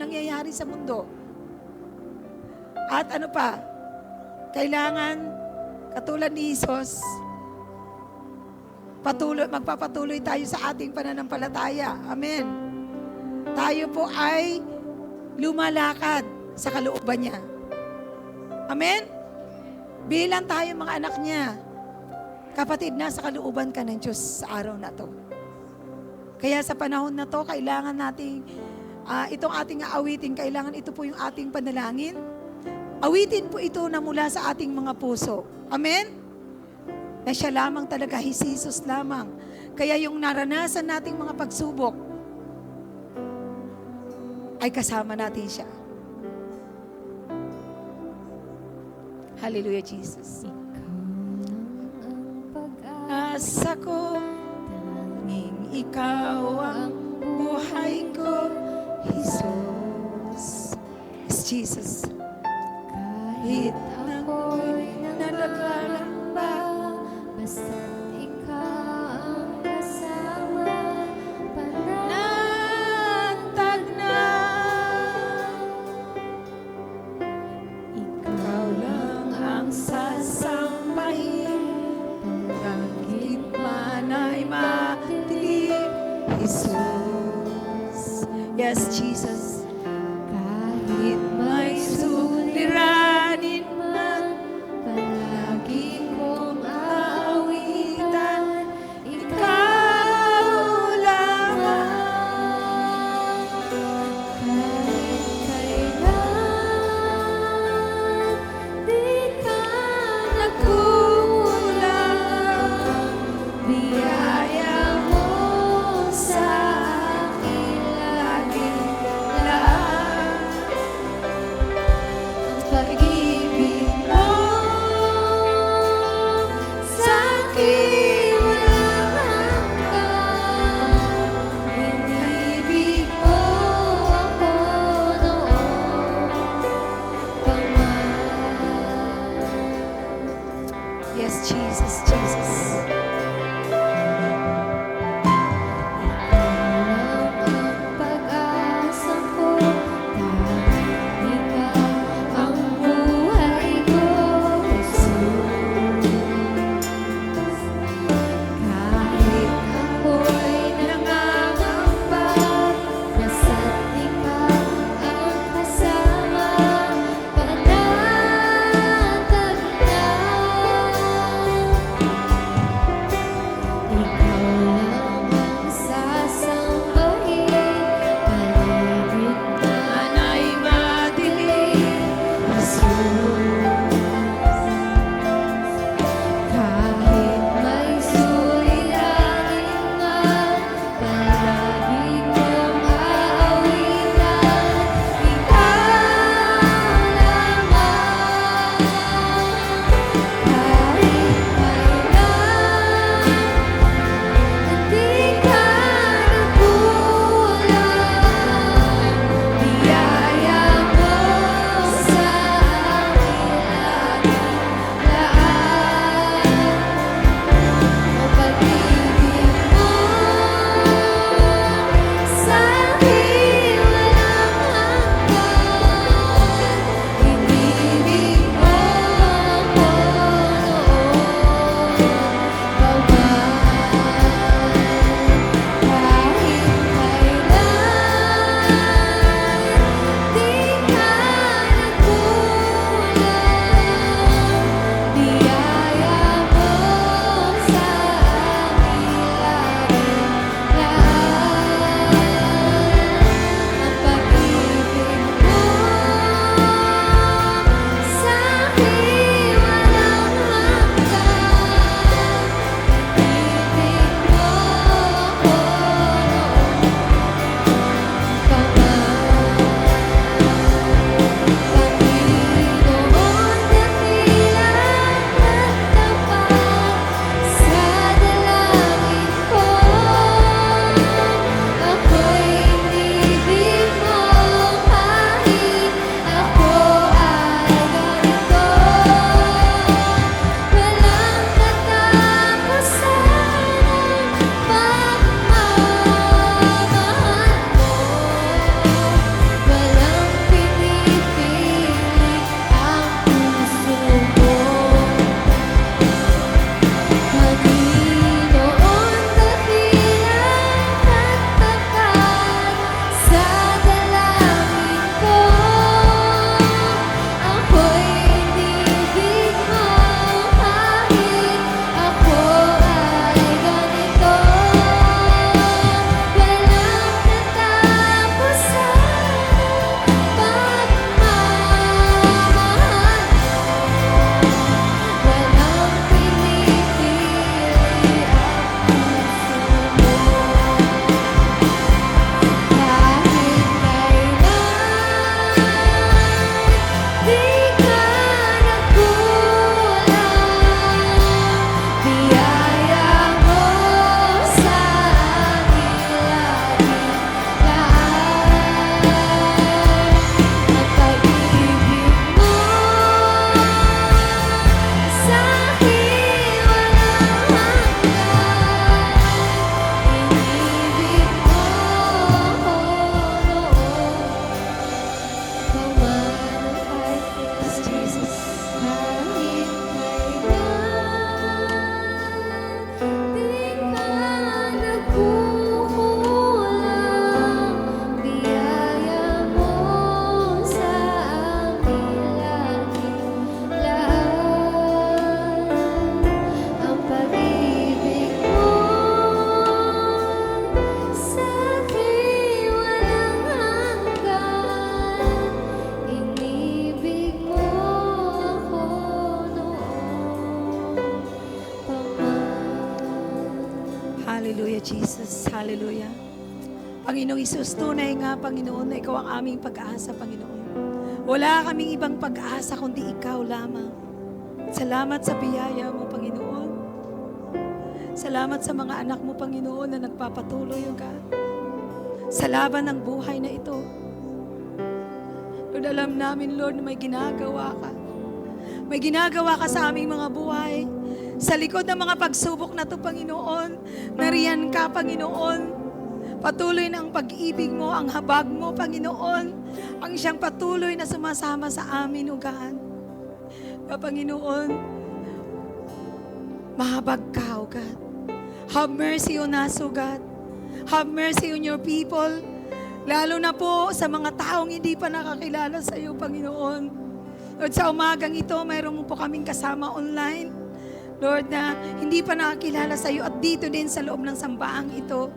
nangyayari sa mundo. At ano pa? Kailangan, katulad ni Jesus, magpapatuloy tayo sa ating pananampalataya. Amen? Tayo po ay lumalakad sa kalooban niya. Amen? Bilang tayo mga anak niya, kapatid, nasa kalooban ka ng Diyos sa araw na to. Kaya sa panahon na to, kailangan nating, itong ating aawitin, kailangan ito po yung ating panalangin. Awitin po ito na mula sa ating mga puso. Amen? Na siya lamang talaga, Jesus lamang. Kaya yung naranasan nating mga pagsubok, ay kasama natin siya. Hallelujah, Jesus. Asa ko, tanging ikaw ang buhay ko, Jesus. Yes, Jesus. Kahit ako'y nalagalamba, basta't ikaw ang kasama, panatag na. Ikaw lang ang sasambahin, kahit man ay madilim, Jesus. Yes, Jesus. Kahit may suliranin man, palagi kong aawitan, ikaw lamang. kahit kailan di ka Nagkukulang, biyaya mo sa akin lagi, Hallelujah. Panginoong Isus, tunay nga, Panginoon, na Ikaw ang aming pag-asa, Panginoon. Wala kaming ibang pag-asa kundi Ikaw lamang. Salamat sa biyaya mo, Panginoon. Salamat sa mga anak mo, Panginoon, na nagpapatuloy, O God, sa laban ng buhay na ito. Lord, alam namin, Lord, na may ginagawa ka. May ginagawa ka sa aming mga buhay. Sa likod ng mga pagsubok na ito, Panginoon, nariyan ka, Panginoon. Patuloy na ang pag-ibig mo, ang habag mo, Panginoon, ang siyang patuloy na sumasama sa amin, O God. Panginoon, mahabag ka, O God. Have mercy on us, O God. Have mercy on your people. Lalo na po sa mga taong hindi pa nakakilala sa iyo, Panginoon. Lord, sa umagang ito, mayroon mo po kaming kasama online. Lord, na hindi pa nakakilala sa iyo at dito din sa loob ng sambaang ito.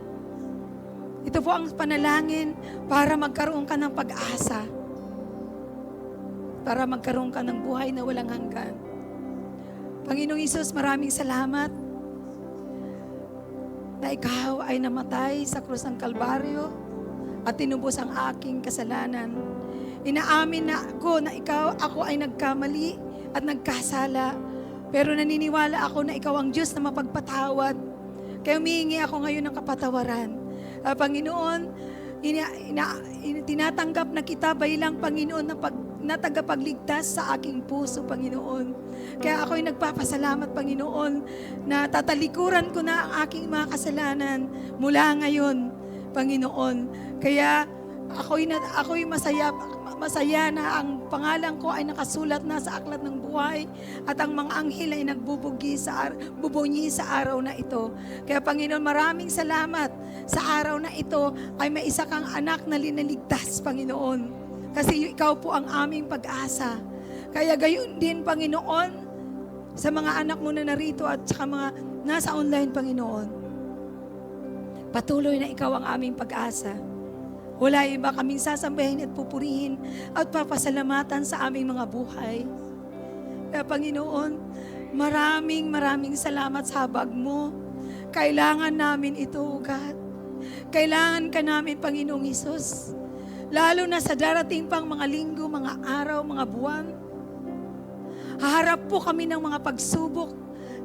Ito po ang panalangin para magkaroon ka ng pag-asa. Para magkaroon ka ng buhay na walang hanggan. Panginoong Isus, maraming salamat na Ikaw ay namatay sa krus ng Kalbaryo at tinubos ang aking kasalanan. Inaamin na ako ay nagkamali at nagkasala. Pero naniniwala ako na Ikaw ang Diyos na mapagpatawad. Kaya humihingi ako ngayon ng kapatawaran. Panginoon, tinatanggap na kita bilang Panginoon na tagapagligtas sa aking puso, Panginoon. Kaya ako'y nagpapasalamat, Panginoon, na tatalikuran ko na ang aking mga kasalanan mula ngayon, Panginoon. Kaya ako'y masaya na ang pangalan ko ay nakasulat na sa aklat ng buhay at ang mga anghel ay nagbubunyi sa araw na ito. Kaya Panginoon, maraming salamat sa araw na ito ay may isa kang anak na linaligtas, Panginoon. Kasi Ikaw po ang aming pag-asa. Kaya gayon din, Panginoon, sa mga anak mo na narito at sa mga nasa online, Panginoon. Patuloy na Ikaw ang aming pag-asa. Wala iba kaming sasambahin at pupurihin at papasalamatan sa aming mga buhay. Kaya Panginoon, maraming salamat sa habag mo. Kailangan namin ito, God. Kailangan ka namin, Panginoong Isus. Lalo na sa darating pang mga linggo, mga araw, mga buwan. Haharap po kami ng mga pagsubok,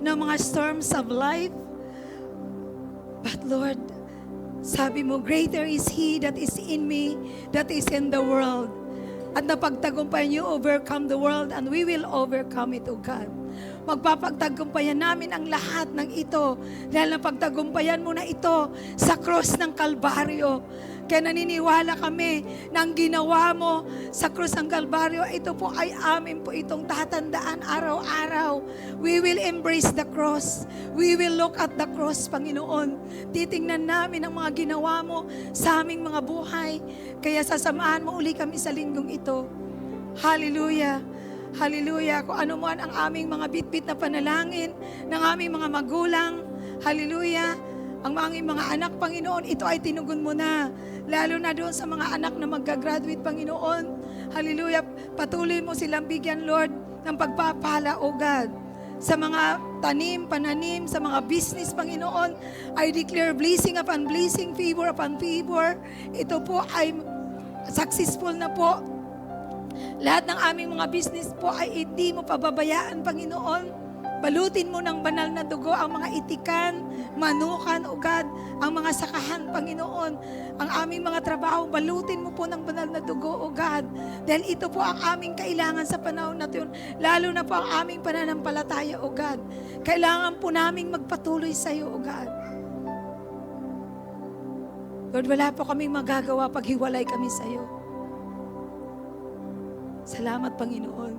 ng mga storms of life. But Lord, sabi mo, greater is He that is in me, that is in the world. At napagtagumpayan niyo, overcome the world, and we will overcome it, O God. Magpapagtagumpayan namin ang lahat ng ito, dahil napagtagumpayan mo na ito sa cross ng Kalbaryo. Kaya naniniwala kami na ang ginawa mo sa krus ng Kalbaryo, ito po ay amin po itong tatandaan araw-araw. We will embrace the cross. We will look at the cross, Panginoon. Titingnan namin ang mga ginawa mo sa aming mga buhay. Kaya sasamahan mo uli kami sa linggong ito. Hallelujah. Hallelujah. Kung ano man ang aming mga bitbit na panalangin ng aming mga magulang. Hallelujah. Ang aming mga anak, Panginoon, ito ay tinugon mo na. Lalo na doon sa mga anak na magka-graduate, Panginoon. Hallelujah. Patuloy mo silang bigyan, Lord, ng pagpapala, O God. Sa mga tanim, pananim, sa mga business, Panginoon, I declare blessing upon blessing, favor upon favor. Ito po ay successful na po. Lahat ng aming mga business po ay hindi mo pababayaan, Panginoon. Balutin mo ng banal na dugo ang mga itikan, manukan, O God, ang mga sakahan, Panginoon. Ang aming mga trabaho, balutin mo po ng banal na dugo, O God. Dahil ito po ang aming kailangan sa panahon na ito. Lalo na po ang aming pananampalataya, O God. Kailangan po naming magpatuloy sa iyo, O God. Lord, wala po kaming magagawa pag hiwalay kami sa iyo. Salamat, Panginoon.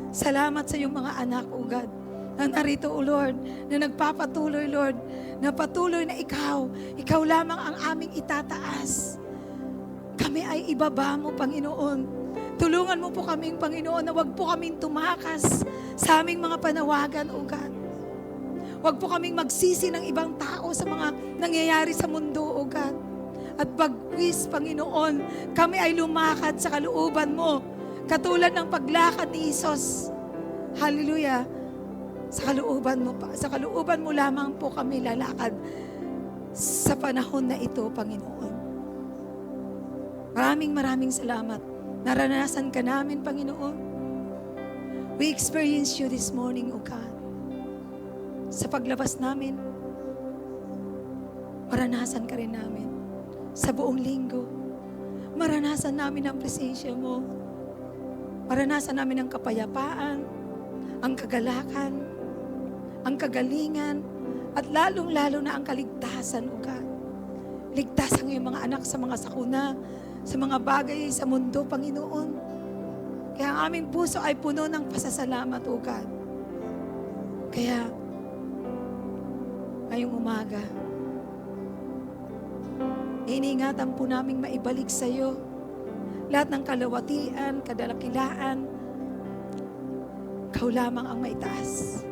Salamat sa iyong mga anak, O God, na narito, O Lord, na nagpapatuloy, Lord, na patuloy na Ikaw lamang ang aming itataas. Kami ay ibaba mo, Panginoon. Tulungan mo po kaming, Panginoon, na wag po kaming tumakas sa aming mga panawagan, O God. Wag po kaming magsisi ng ibang tao sa mga nangyayari sa mundo, O God. At bagwis, Panginoon, kami ay lumakad sa kalooban mo, katulad ng paglakad ni Jesus. Hallelujah. Sa kalooban mo lamang po kami lalakad sa panahon na ito, Panginoon. Maraming salamat. Naranasan ka namin, Panginoon. We experience you this morning, O God. Sa paglabas namin, maranasan ka rin namin. Sa buong linggo, maranasan namin ang presensya mo. Maranasan namin ang kapayapaan, ang kagalakan, ang kagalingan, at lalong-lalo na ang kaligtasan, O God. Ligtas ang iyong mga anak sa mga sakuna, sa mga bagay sa mundo, Panginoon. Kaya ang aming puso ay puno ng pasasalamat, O God. Kaya, ngayong umaga, iniingatan po naming maibalik sa iyo lahat ng kalawatian, kadalakilaan. Ikaw lamang ang maitaas.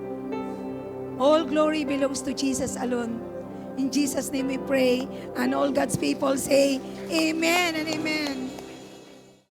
All glory belongs to Jesus alone. In Jesus' name we pray, and all God's people say, Amen and Amen.